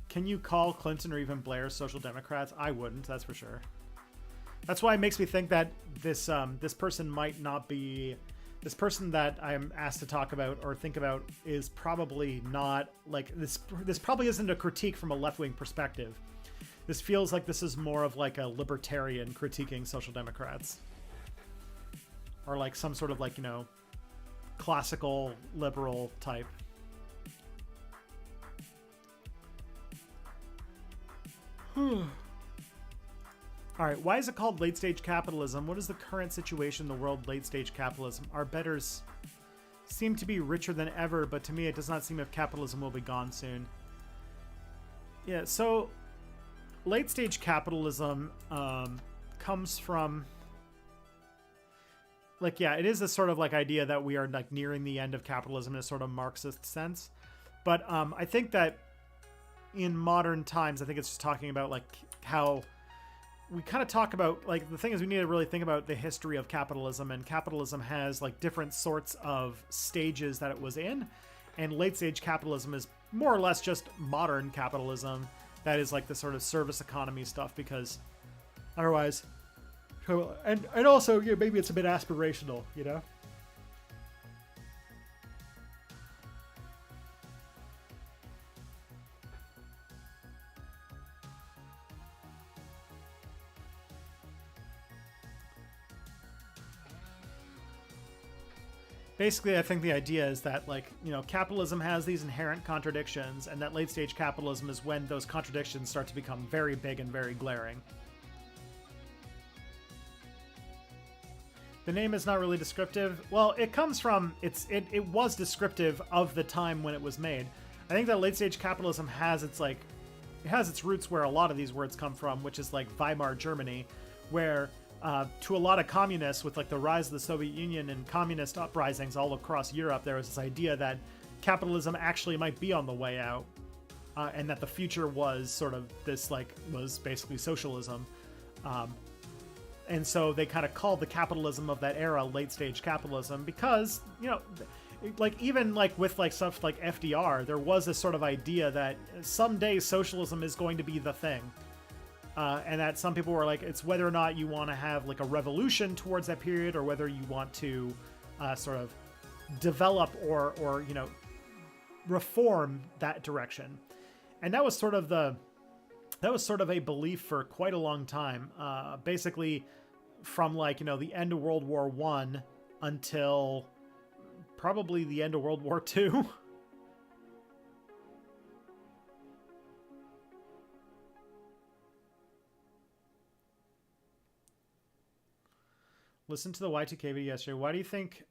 Speaker 1: Can you call Clinton or even Blair social democrats? I wouldn't, that's for sure. That's why it makes me think that this this person might not be... This person that I'm asked to talk about or think about is probably not... Like, this probably isn't a critique from a left-wing perspective. This feels like this is more of like a libertarian critiquing social democrats. Or like some sort of, like, you know, classical liberal type. All right, why is it called late-stage capitalism? What is the current situation in the world late-stage capitalism? Our betters seem to be richer than ever, but to me it does not seem if capitalism will be gone soon. Yeah, so late-stage capitalism comes from, like, yeah, it is a sort of like idea that we are like nearing the end of capitalism in a sort of Marxist sense. But I think that in modern times, I think it's just talking about like how we kind of talk about, like, the thing is we need to really think about the history of capitalism, and capitalism has like different sorts of stages that it was in, and late stage capitalism is more or less just modern capitalism that is like the sort of service economy stuff, because otherwise, and also, you know, maybe it's a bit aspirational, you know. Basically, I think the idea is that, like, you know, capitalism has these inherent contradictions, and that late stage capitalism is when those contradictions start to become very big and very glaring. The name is not really descriptive. Well, it comes from, it was descriptive of the time when it was made. I think that late stage capitalism has its, like, it has its roots where a lot of these words come from, which is like Weimar Germany, where to a lot of communists, with like the rise of the Soviet Union and communist uprisings all across Europe, there was this idea that capitalism actually might be on the way out, and that the future was sort of this, like, was basically socialism. And so they kind of called the capitalism of that era late stage capitalism because, you know, like, even like with like stuff like FDR, there was this sort of idea that someday socialism is going to be the thing. And that some people were like, it's whether or not you want to have like a revolution towards that period, or whether you want to sort of develop or you know, reform that direction. And that was sort of a belief for quite a long time. Basically, from like, you know, the end of World War I until probably the end of World War II. Listen to the Y2K video yesterday. Why do you think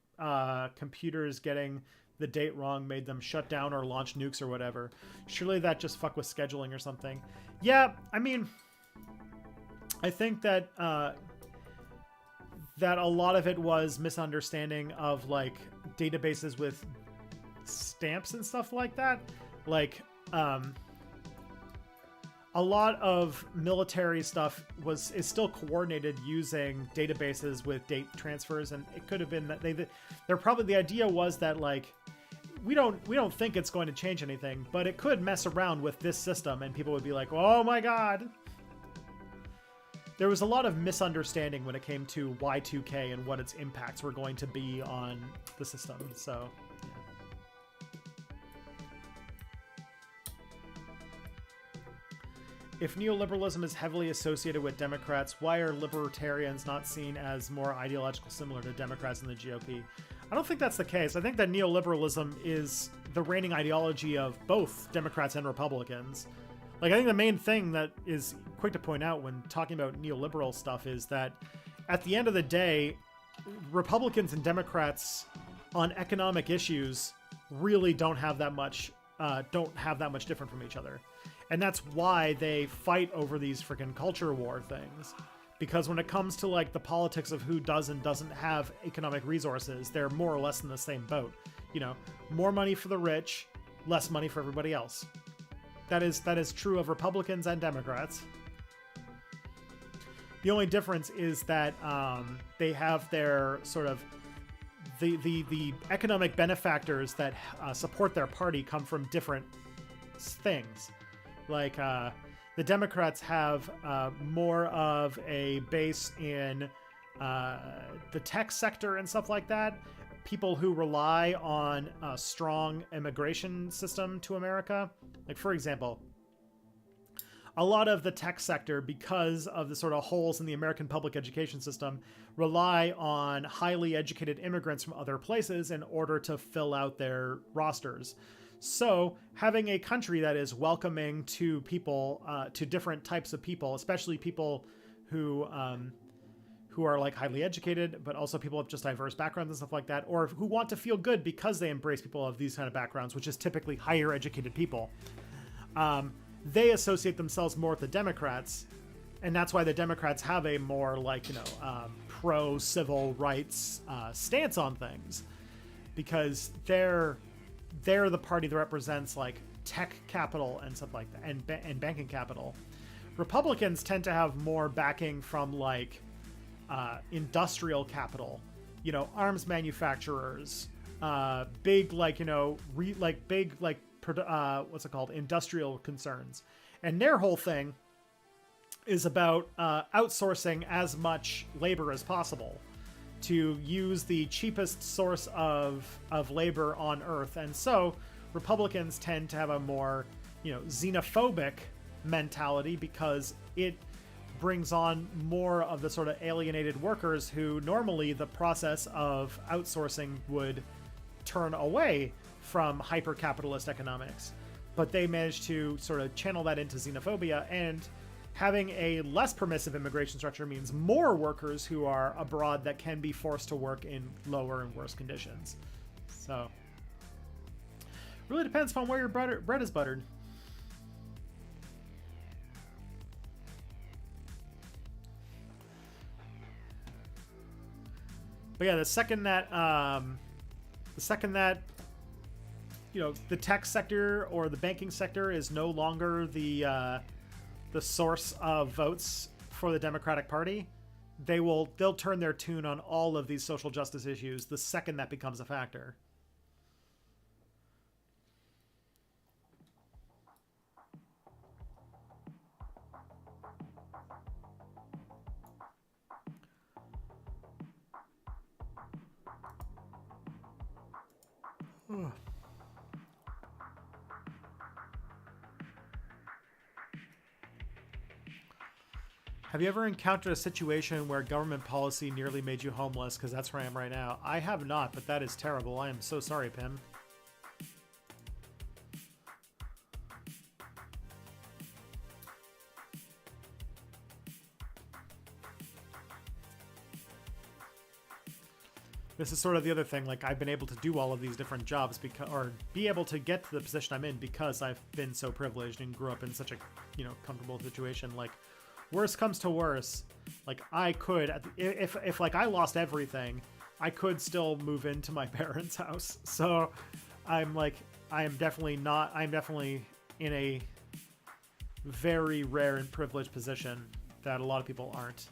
Speaker 1: computers getting the date wrong made them shut down or launch nukes or whatever? Surely that just fuck with scheduling or something. Yeah, I mean, I think that that a lot of it was misunderstanding of like databases with stamps and stuff like that. Like, a lot of military stuff is still coordinated using databases with date transfers, and it could have been that they're probably, the idea was that, like, we don't think it's going to change anything, but it could mess around with this system, and people would be like, oh my god. There was a lot of misunderstanding when it came to Y2K and what its impacts were going to be on the system. So if neoliberalism is heavily associated with Democrats, why are libertarians not seen as more ideological similar to Democrats in the GOP? I don't think that's the case. I think that neoliberalism is the reigning ideology of both Democrats and Republicans. Like, I think the main thing that is quick to point out when talking about neoliberal stuff is that at the end of the day, Republicans and Democrats on economic issues really don't have that much different from each other. And that's why they fight over these freaking culture war things. Because when it comes to like the politics of who does and doesn't have economic resources, they're more or less in the same boat. You know, more money for the rich, less money for everybody else. That is true of Republicans and Democrats. The only difference is that they have their sort of the economic benefactors that support their party come from different things. Like, the Democrats have more of a base in the tech sector and stuff like that. People who rely on a strong immigration system to America. Like, for example, a lot of the tech sector, because of the sort of holes in the American public education system, rely on highly educated immigrants from other places in order to fill out their rosters. So having a country that is welcoming to people, to different types of people, especially people who are like highly educated, but also people of just diverse backgrounds and stuff like that, or who want to feel good because they embrace people of these kind of backgrounds, which is typically higher educated people. They associate themselves more with the Democrats, and that's why the Democrats have a more like, pro civil rights stance on things, because they're the party that represents like tech capital and stuff like that, and banking capital. Republicans tend to have more backing from like industrial capital, arms manufacturers, big like what's it called, industrial concerns, and their whole thing is about outsourcing as much labor as possible to use the cheapest source of labor on Earth. And so Republicans tend to have a more, xenophobic mentality, because it brings on more of the sort of alienated workers who normally the process of outsourcing would turn away from hyper-capitalist economics. But they managed to sort of channel that into xenophobia, and having a less permissive immigration structure means more workers who are abroad that can be forced to work in lower and worse conditions. So, really depends upon where your bread is buttered. But yeah, the second that the tech sector or the banking sector is no longer the source of votes for the Democratic Party, they'll turn their tune on all of these social justice issues the second that becomes a factor. Have you ever encountered a situation where government policy nearly made you homeless? Because that's where I am right now. I have not, but that is terrible. I am so sorry, Pim. This is sort of the other thing. Like, I've been able to do all of these different jobs or be able to get to the position I'm in because I've been so privileged and grew up in such a, comfortable situation. Like, worst comes to worst, like I could, if like I lost everything, I could still move into my parents' house. So I'm definitely in a very rare and privileged position that a lot of people aren't.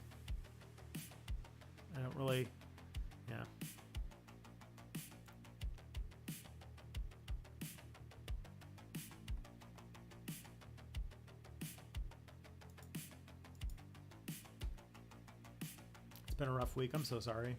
Speaker 1: I don't really, yeah. It's been a rough week. I'm so sorry.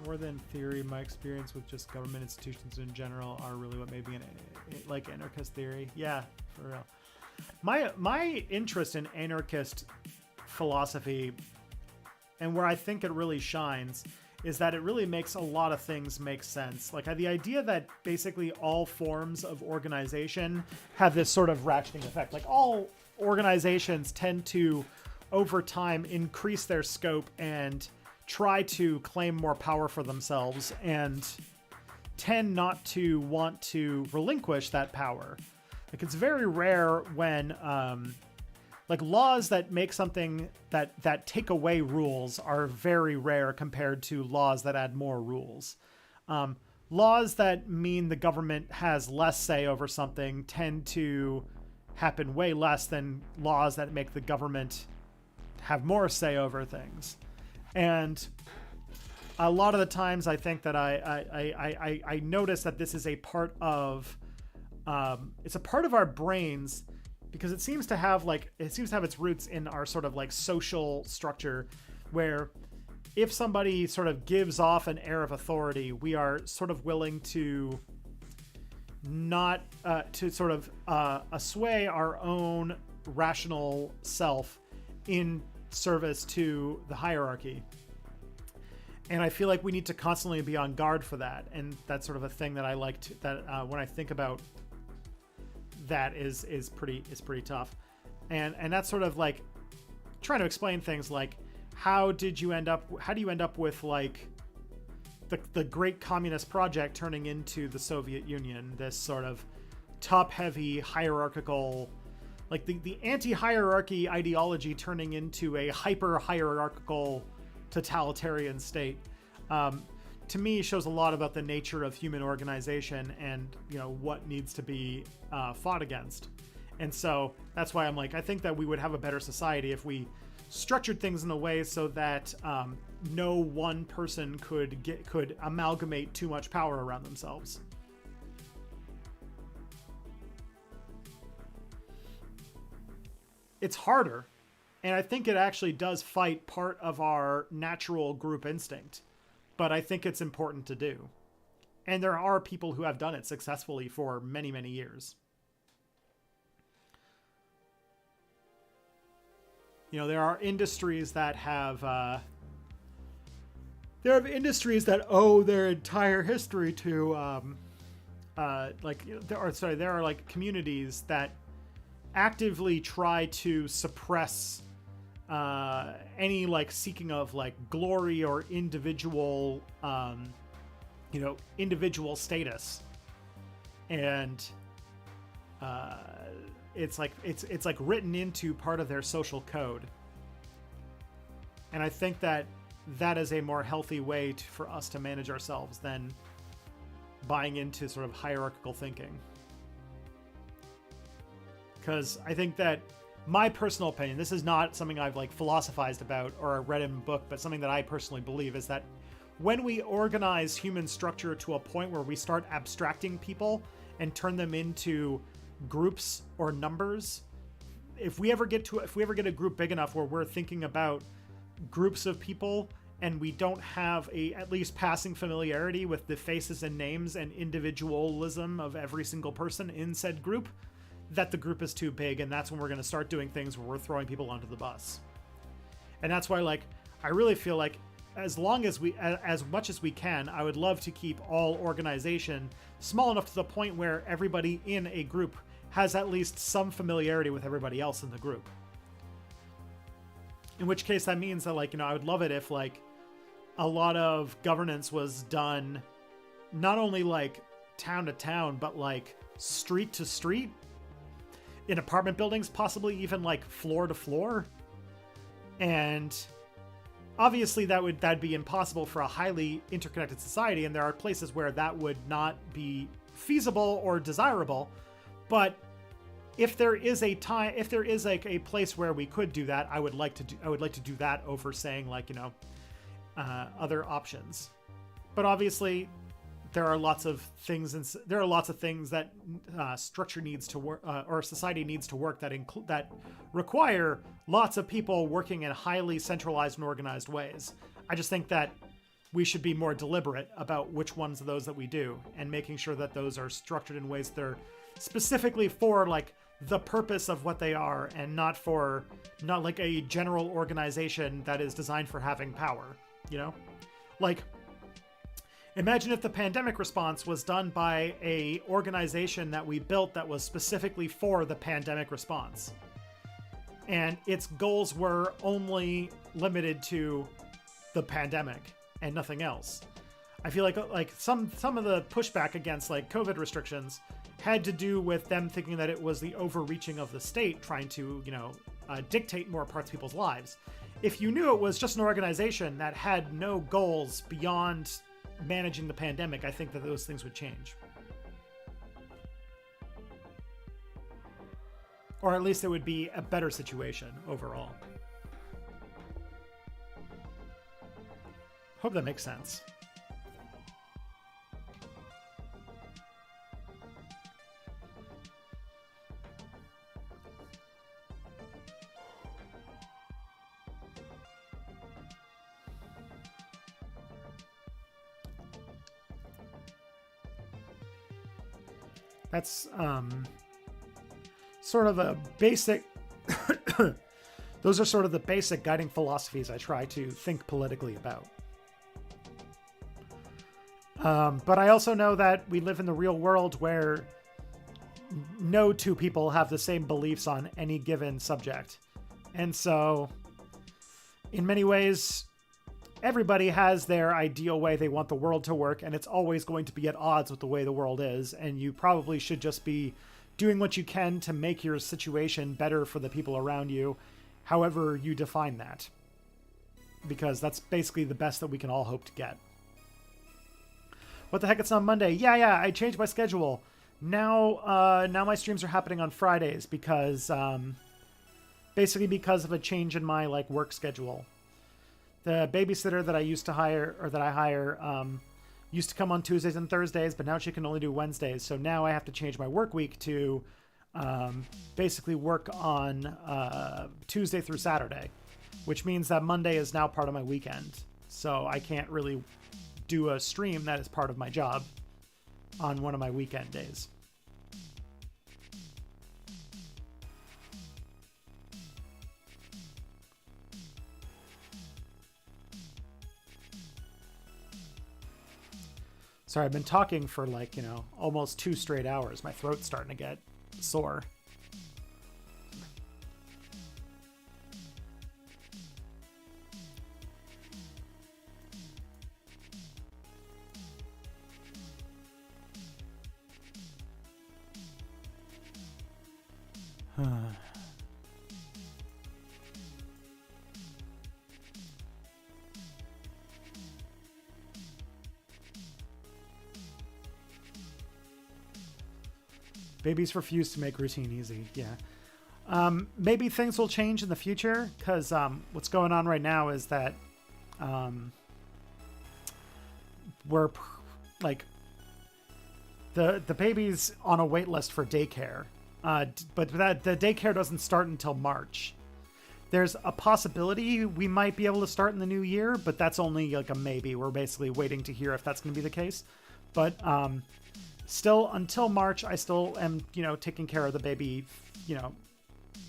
Speaker 1: More than theory, my experience with just government institutions in general are really what made me like anarchist theory. Yeah, for real. My interest in anarchist philosophy, and where I think it really shines, is that it really makes a lot of things make sense. Like the idea that basically all forms of organization have this sort of ratcheting effect. Like all organizations tend to, over time, increase their scope and try to claim more power for themselves and tend not to want to relinquish that power. Like it's very rare when like laws that make something that take away rules are very rare compared to laws that add more rules. Laws that mean the government has less say over something tend to happen way less than laws that make the government have more say over things. And a lot of the times I think that I notice that this is a part of it's a part of our brains, because it seems to have its roots in our sort of like social structure, where if somebody sort of gives off an air of authority, we are sort of willing to not to sort of sway our own rational self in service to the hierarchy. And I feel like we need to constantly be on guard for that. And that's sort of a thing that I like to, that when I think about that is pretty tough. And that's sort of like trying to explain things like, how do you end up with like the great communist project turning into the Soviet Union, this sort of top heavy hierarchical, like the anti-hierarchy ideology turning into a hyper hierarchical totalitarian state, to me shows a lot about the nature of human organization and, you know, what needs to be fought against. And so that's why I'm like, I think that we would have a better society if we structured things in a way so that no one person could amalgamate too much power around themselves. It's harder, and I think it actually does fight part of our natural group instinct, but I think it's important to do. And there are people who have done it successfully for many, many years. You know, there are industries that there are industries that owe their entire history to, there are like communities that actively try to suppress any like seeking of like glory or individual, individual status, and it's like written into part of their social code. And I think that is a more healthy way for us to manage ourselves than buying into sort of hierarchical thinking. Because I think that my personal opinion, this is not something I've like philosophized about or read in a book, but something that I personally believe is that when we organize human structure to a point where we start abstracting people and turn them into groups or numbers, if we ever get a group big enough where we're thinking about groups of people and we don't have a at least passing familiarity with the faces and names and individualism of every single person in said group, that the group is too big, and that's when we're going to start doing things where we're throwing people onto the bus. And that's why, like, I really feel like as much as we can, I would love to keep all organization small enough to the point where everybody in a group has at least some familiarity with everybody else in the group. In which case that means that, like, you know, I would love it if, like, a lot of governance was done not only, like, town to town, but, like, street to street, in apartment buildings, possibly even, like, floor to floor. And obviously that'd be impossible for a highly interconnected society, and there are places where that would not be feasible or desirable. But if there is like a place where we could do that, I would like to do that over saying, like, you know, other options. But obviously there are lots of things that structure needs to work, or society needs to work, that require lots of people working in highly centralized and organized ways. I just think that we should be more deliberate about which ones of those that we do, and making sure that those are structured in ways that are specifically for, like, the purpose of what they are, and not like a general organization that is designed for having power, you know? Like, imagine if the pandemic response was done by a organization that we built that was specifically for the pandemic response, and its goals were only limited to the pandemic and nothing else. I feel like some of the pushback against, like, COVID restrictions had to do with them thinking that it was the overreaching of the state trying to, you know, dictate more parts of people's lives. If you knew it was just an organization that had no goals beyond managing the pandemic, I think that those things would change. Or at least it would be a better situation overall. Hope that makes sense. That's sort of a basic those are sort of the basic guiding philosophies I try to think politically about. But I also know that we live in the real world where no two people have the same beliefs on any given subject. And so, in many ways, everybody has their ideal way they want the world to work, and it's always going to be at odds with the way the world is. And you probably should just be doing what you can to make your situation better for the people around you, however you define that. Because that's basically the best that we can all hope to get. What the heck, it's on Monday. Yeah, I changed my schedule. Now my streams are happening on Fridays because, basically because of a change in my, like, work schedule. The babysitter that I used to hire, or that I hire, used to come on Tuesdays and Thursdays, but now she can only do Wednesdays. So now I have to change my work week to, basically work on, Tuesday through Saturday, which means that Monday is now part of my weekend. So I can't really do a stream that is part of my job on one of my weekend days. Sorry, I've been talking for like, almost 2 straight hours. My throat's starting to get sore. Babies refuse to make routine easy. Yeah. Maybe things will change in the future, because what's going on right now is that we're like the baby's on a wait list for daycare, but the daycare doesn't start until March. There's a possibility we might be able to start in the new year, but that's only like a maybe. We're basically waiting to hear if that's going to be the case. But still, until March, I still am, taking care of the baby,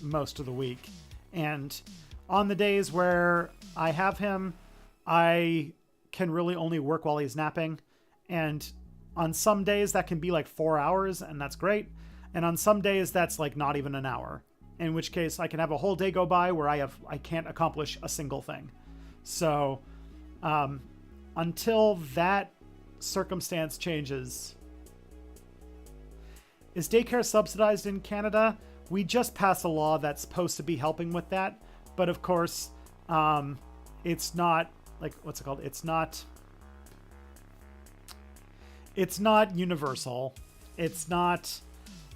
Speaker 1: most of the week. And on the days where I have him, I can really only work while he's napping. And on some days that can be like 4 hours, and that's great. And on some days that's like not even an hour, in which case I can have a whole day go by where I can't accomplish a single thing. So until that circumstance changes. Is daycare subsidized in Canada? We just passed a law that's supposed to be helping with that, but of course, it's not like, what's it called? It's not universal. It's not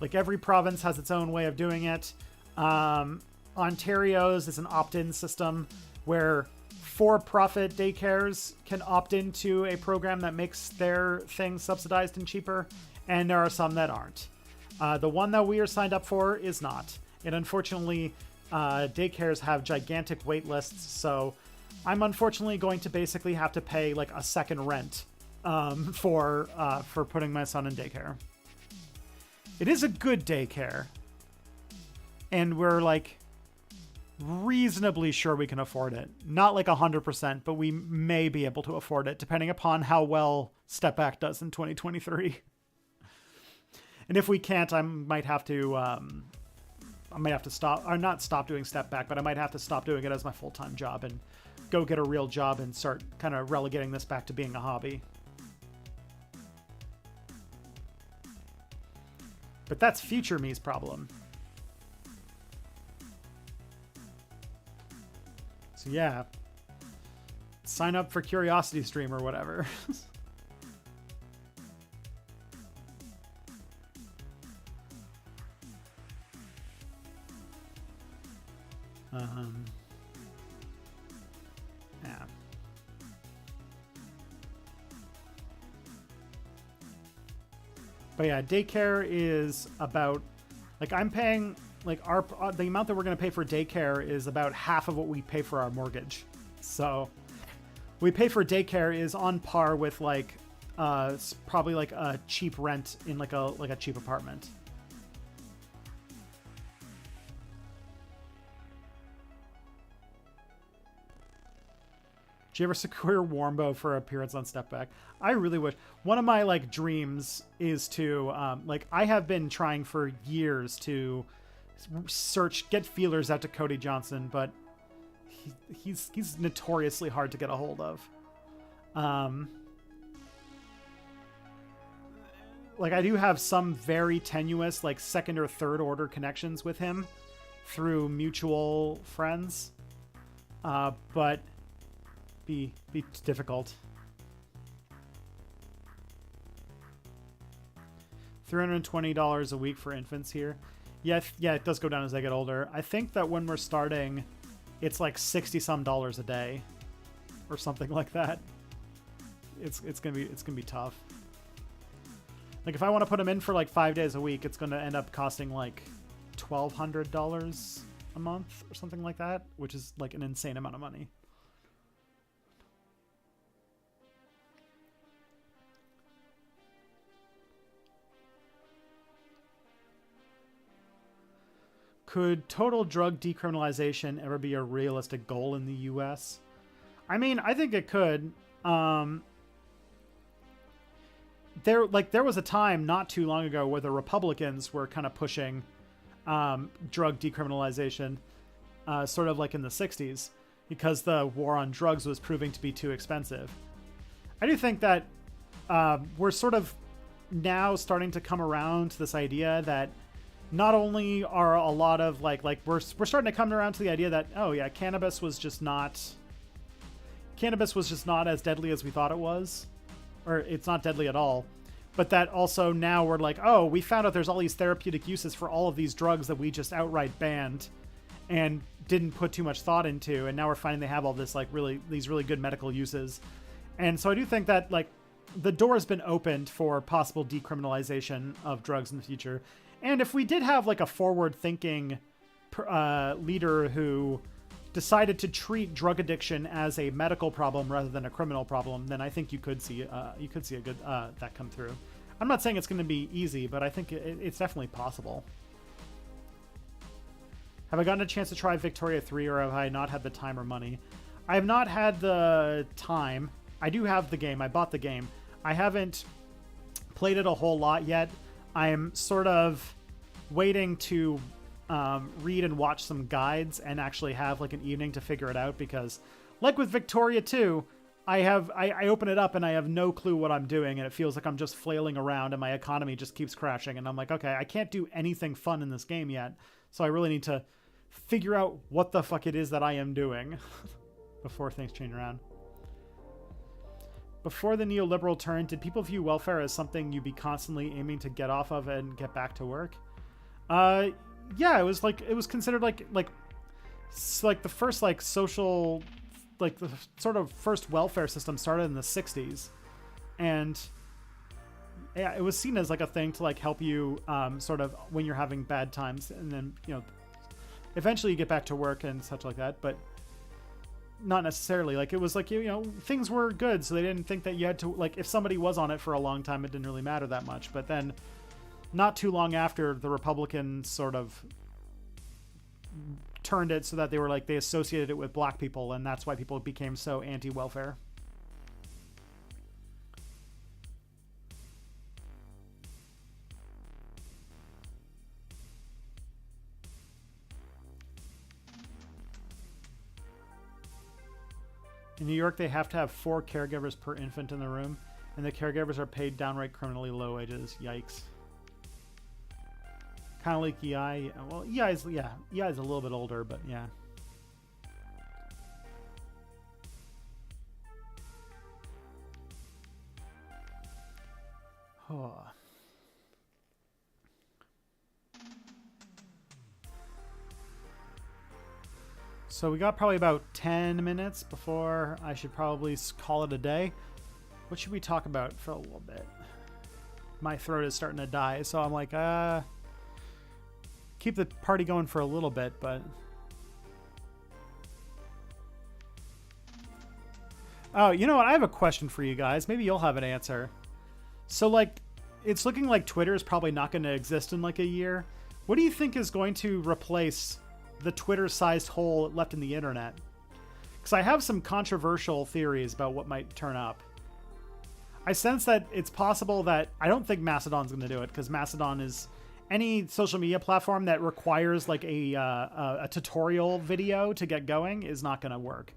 Speaker 1: like, every province has its own way of doing it. Ontario's is an opt-in system where for-profit daycares can opt into a program that makes their thing subsidized and cheaper, and there are some that aren't. The one that we are signed up for is not. And unfortunately, daycares have gigantic wait lists, so I'm unfortunately going to basically have to pay like a second rent for putting my son in daycare. It is a good daycare, and we're like reasonably sure we can afford it. Not like 100%, but we may be able to afford it, depending upon how well Step Back does in 2023. And if we can't, I might have to stop, or not stop doing Step Back, but I might have to stop doing it as my full-time job and go get a real job and start kind of relegating this back to being a hobby. But that's future me's problem. So yeah, sign up for Curiosity Stream or whatever. Yeah. But yeah, daycare is about, like, I'm paying, like, the amount that we're going to pay for daycare is about half of what we pay for our mortgage. So we pay for daycare is on par with like probably like a cheap rent in like a cheap apartment. Did you ever secure Warmbo for appearance on Step Back? I really wish. One of my like dreams is to like I have been trying for years to get feelers out to Cody Johnson, but he's notoriously hard to get a hold of. Like I do have some very tenuous like second or third order connections with him through mutual friends, but be difficult. $320 a week for infants here. Yeah, it does go down as they get older. I think that when we're starting, it's like $60-some a day, or something like that. It's gonna be tough. Like if I want to put them in for like 5 days a week, it's gonna end up costing like $1,200 a month or something like that, which is like an insane amount of money. Could total drug decriminalization ever be a realistic goal in the US? I mean, I think it could. There was a time not too long ago where the Republicans were kind of pushing drug decriminalization, sort of like in the 60s, because the war on drugs was proving to be too expensive. I do think that we're sort of now starting to come around to this idea that not only are a lot of we're starting to come around to the idea that, oh yeah, cannabis was just not as deadly as we thought it was, or it's not deadly at all. But that also now we're like, oh, we found out there's all these therapeutic uses for all of these drugs that we just outright banned and didn't put too much thought into, and now we're finding they have all this these really good medical uses. And so I do think that like the door has been opened for possible decriminalization of drugs in the future. And if we did have like a forward-thinking leader who decided to treat drug addiction as a medical problem rather than a criminal problem, then I think you could see a good that come through. I'm not saying it's going to be easy, but I think it's definitely possible. Have I gotten a chance to try Victoria 3, or have I not had the time or money? I have not had the time. I do have the game. I bought the game. I haven't played it a whole lot yet. I'm sort of waiting to read and watch some guides and actually have like an evening to figure it out, because like with Victoria 2, I open it up and I have no clue what I'm doing, and it feels like I'm just flailing around and my economy just keeps crashing, and I'm like, okay, I can't do anything fun in this game yet, so I really need to figure out what the fuck it is that I am doing before things change around. Before the neoliberal turn, did people view welfare as something you'd be constantly aiming to get off of and get back to work? Yeah, it was considered like the first like social, like the sort of first welfare system started in the 60s, and yeah, it was seen as like a thing to like help you sort of when you're having bad times, and then eventually you get back to work and such like that, but not necessarily. Like it was like things were good, so they didn't think that you had to, like, if somebody was on it for a long time, it didn't really matter that much. But then not too long after, the Republicans sort of turned it so that they were like, they associated it with black people, and that's why people became so anti-welfare. In New York, they have to have 4 caregivers per infant in the room, and the caregivers are paid downright criminally low wages. Yikes. Kind of like EI. Well, EI's a little bit older, but yeah. Oh. So we got probably about 10 minutes before I should probably call it a day. What should we talk about for a little bit? My throat is starting to die, so I'm like, keep the party going for a little bit, but... Oh, you know what? I have a question for you guys. Maybe you'll have an answer. So, like, it's looking like Twitter is probably not going to exist in, like, a year. What do you think is going to replace the Twitter-sized hole left in the internet? because I have some controversial theories about what might turn up. I sense that it's possible that I don't think Mastodon's going to do it, because Mastodon is any social media platform that requires like a tutorial video to get going is not going to work.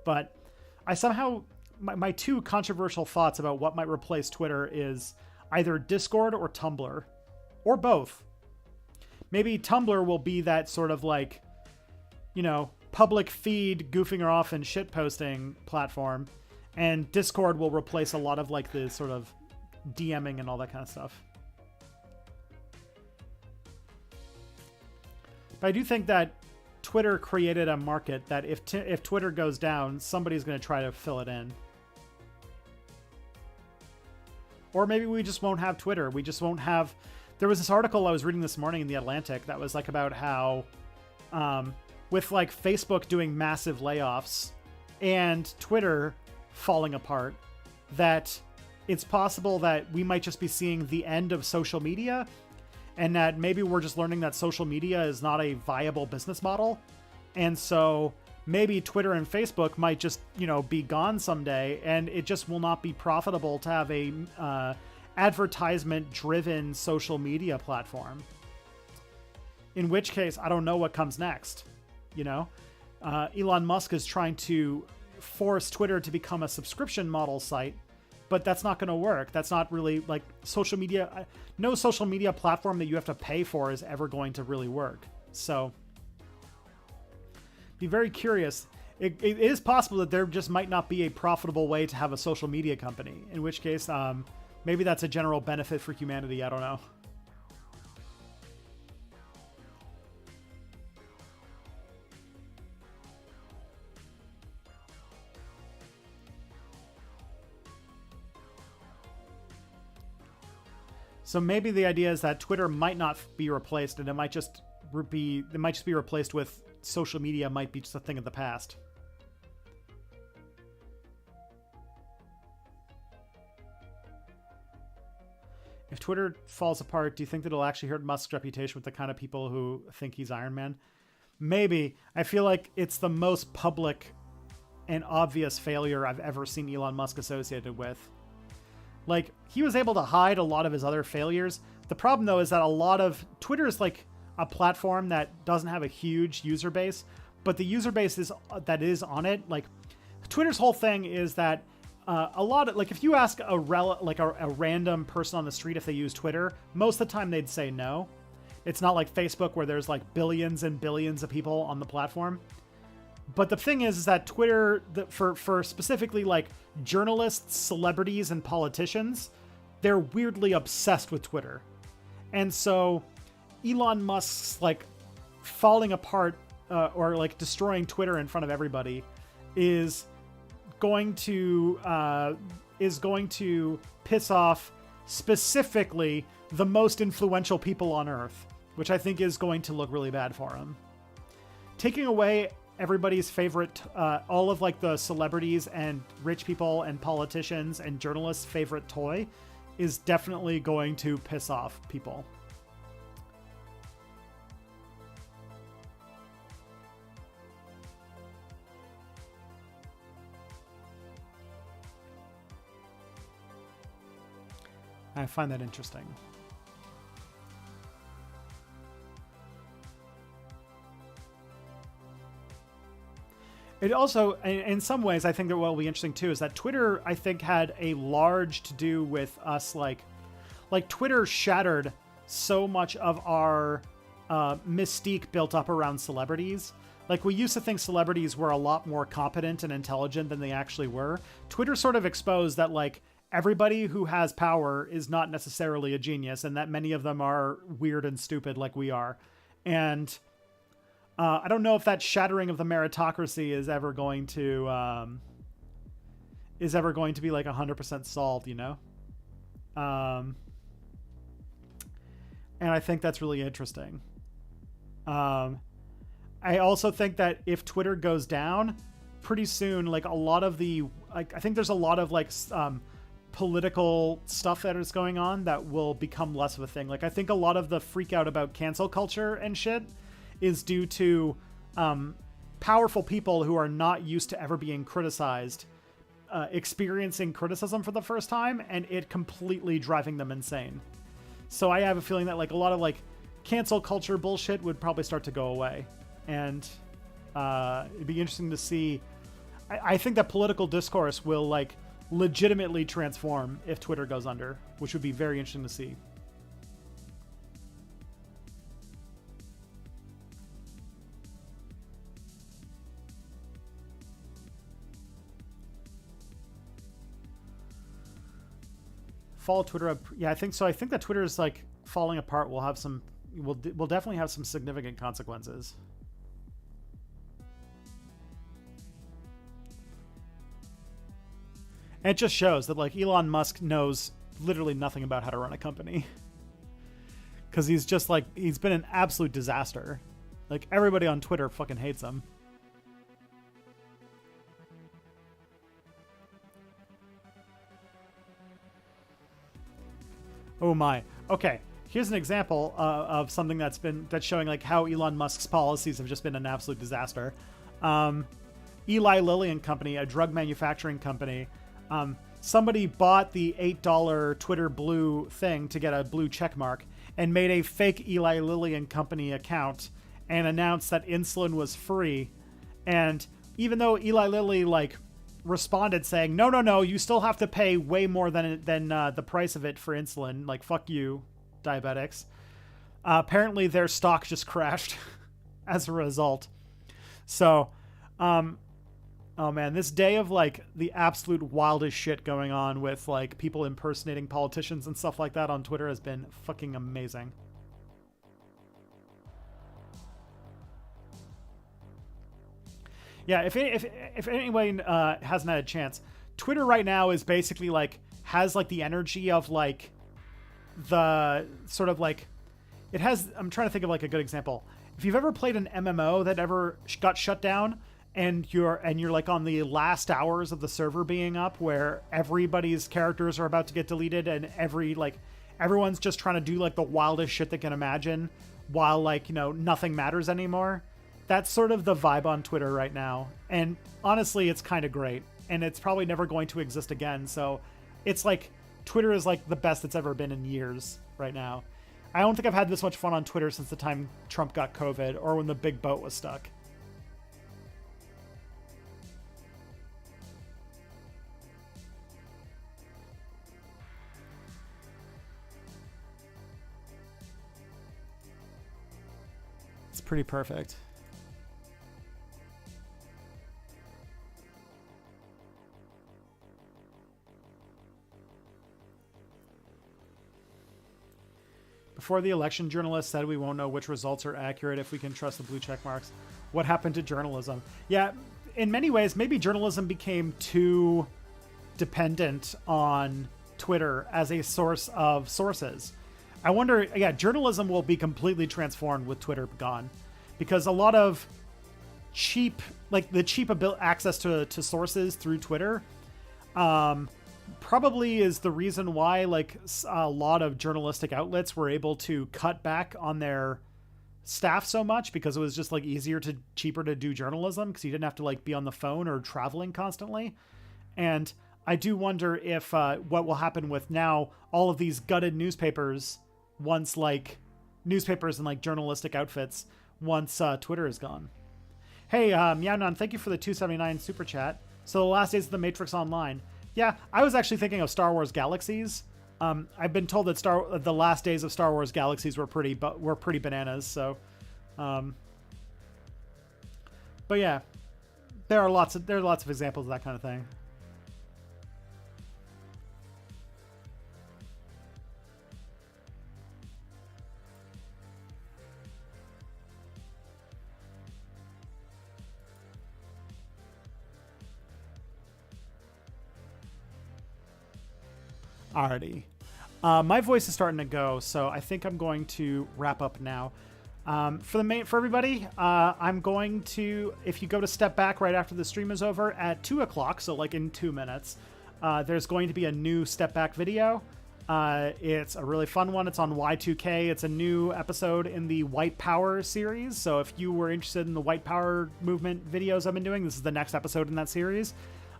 Speaker 1: But I somehow, my two controversial thoughts about what might replace Twitter is either Discord or Tumblr, or both. Maybe Tumblr will be that sort of like, you know, public feed goofing off and shit posting platform, and Discord will replace a lot of like the sort of DMing and all that kind of stuff. But I do think that Twitter created a market that if Twitter goes down, somebody's going to try to fill it in. Or maybe we just won't have Twitter. We just won't have... There was this article I was reading this morning in The Atlantic that was like about how with like Facebook doing massive layoffs and Twitter falling apart, that it's possible that we might just be seeing the end of social media, and that maybe we're just learning that social media is not a viable business model. And so maybe Twitter and Facebook might just, you know, be gone someday, and it just will not be profitable to have a advertisement-driven social media platform. In which case, I don't know what comes next. You know, Elon Musk is trying to force Twitter to become a subscription model site, but that's not going to work. That's not really like social media. No social media platform that you have to pay for is ever going to really work. So be very curious. It is possible that there just might not be a profitable way to have a social media company, in which case maybe that's a general benefit for humanity. I don't know. So maybe the idea is that Twitter might not be replaced, and it might just be replaced with social media might be just a thing of the past. If Twitter falls apart, do you think that it'll actually hurt Musk's reputation with the kind of people who think he's Iron Man? Maybe. I feel like it's the most public and obvious failure I've ever seen Elon Musk associated with. Like, he was able to hide a lot of his other failures. The problem, though, is that a lot of Twitter is like a platform that doesn't have a huge user base, but the user base that is on it, like Twitter's whole thing is that a lot of, like, if you ask a random person on the street if they use Twitter, most of the time they'd say no. It's not like Facebook where there's like billions and billions of people on the platform. But the thing is that Twitter, for specifically like journalists, celebrities, and politicians, they're weirdly obsessed with Twitter. And so Elon Musk's like falling apart or like destroying Twitter in front of everybody is going to piss off specifically the most influential people on Earth, which I think is going to look really bad for him. Taking away everybody's favorite, all of like the celebrities and rich people and politicians and journalists' favorite toy is definitely going to piss off people. I find that interesting. It also, in some ways, I think that what will be interesting too is that Twitter, I think, had a large to do with us, like Twitter shattered so much of our mystique built up around celebrities. Like, we used to think celebrities were a lot more competent and intelligent than they actually were. Twitter sort of exposed that, like, everybody who has power is not necessarily a genius, and that many of them are weird and stupid like we are. And I don't know if that shattering of the meritocracy is ever going to be like 100% solved, you know? And I think that's really interesting. I also think that if Twitter goes down pretty soon, like a lot of the, like, I think there's a lot of like political stuff that is going on that will become less of a thing. Like, I think a lot of the freak out about cancel culture and shit is due to powerful people who are not used to ever being criticized experiencing criticism for the first time, and it completely driving them insane. So I have a feeling that like a lot of like cancel culture bullshit would probably start to go away, and it'd be interesting to see. I think that political discourse will like legitimately transform if Twitter goes under, which would be very interesting to see. Fall Twitter up. Yeah, I think so. I think that Twitter is like falling apart. We'll definitely have some significant consequences. And it just shows that like Elon Musk knows literally nothing about how to run a company. Because he's just like, he's been an absolute disaster. Like everybody on Twitter fucking hates him. Oh my. Okay. Here's an example of something that's showing like how Elon Musk's policies have just been an absolute disaster. Eli Lilly and Company, a drug manufacturing company, somebody bought the $8 Twitter Blue thing to get a blue check mark and made a fake Eli Lilly and Company account and announced that insulin was free. And even though Eli Lilly like responded saying, no, you still have to pay way more than the price of it for insulin. Like, fuck you, diabetics. Apparently their stock just crashed as a result. So, oh man, this day of like the absolute wildest shit going on with like people impersonating politicians and stuff like that on Twitter has been fucking amazing. Yeah, if anyone hasn't had a chance, Twitter right now is basically like has like the energy of like the sort of like it has. I'm trying to think of like a good example. If you've ever played an MMO that ever got shut down, and you're like on the last hours of the server being up, where everybody's characters are about to get deleted, and everyone's just trying to do like the wildest shit they can imagine, while like nothing matters anymore. That's sort of the vibe on Twitter right now. And honestly, it's kind of great. And it's probably never going to exist again. So it's like Twitter is like the best it's ever been in years right now. I don't think I've had this much fun on Twitter since the time Trump got COVID or when the big boat was stuck. It's pretty perfect. Before the election, journalists said we won't know which results are accurate if we can trust the blue check marks. What happened to journalism? Yeah, in many ways, maybe journalism became too dependent on Twitter as a source of sources. I wonder, yeah, journalism will be completely transformed with Twitter gone. Because a lot of cheap access to sources through Twitter, probably is the reason why like a lot of journalistic outlets were able to cut back on their staff so much, because it was just like cheaper to do journalism because you didn't have to like be on the phone or traveling constantly. And I do wonder if what will happen with now all of these gutted newspapers once like newspapers and like journalistic outfits once Twitter is gone. Hey, Meownon, thank you for the $2.79 super chat. So the last days of the Matrix Online. Yeah, I was actually thinking of Star Wars Galaxies. I've been told that the last days of Star Wars Galaxies were pretty bananas. So, but yeah, there are lots of examples of that kind of thing. Alrighty. My voice is starting to go, so I think I'm going to wrap up now. For everybody, I'm going to, if you go to step back right after the stream is over at 2 o'clock, so like in 2 minutes, there's going to be a new step back video. It's a really fun one. It's on Y2K. It's a new episode in the White Power series. So if you were interested in the White Power movement videos I've been doing, this is the next episode in that series.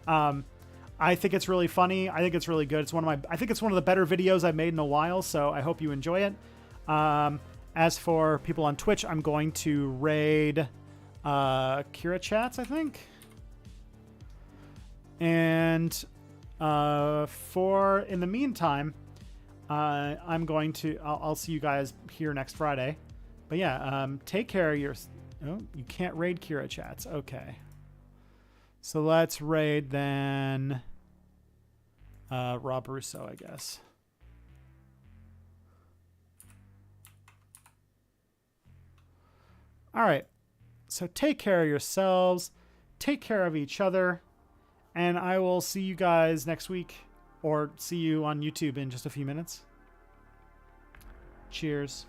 Speaker 1: I think it's really funny. I think it's really good. I think it's one of the better videos I've made in a while. So I hope you enjoy it. As for people on Twitch, I'm going to raid Kira Chats, I think. And in the meantime, I'll see you guys here next Friday. But yeah, take care of you can't raid Kira Chats. Okay. So let's raid then Rob Russo, I guess. All right. So take care of yourselves. Take care of each other. And I will see you guys next week, or see you on YouTube in just a few minutes. Cheers.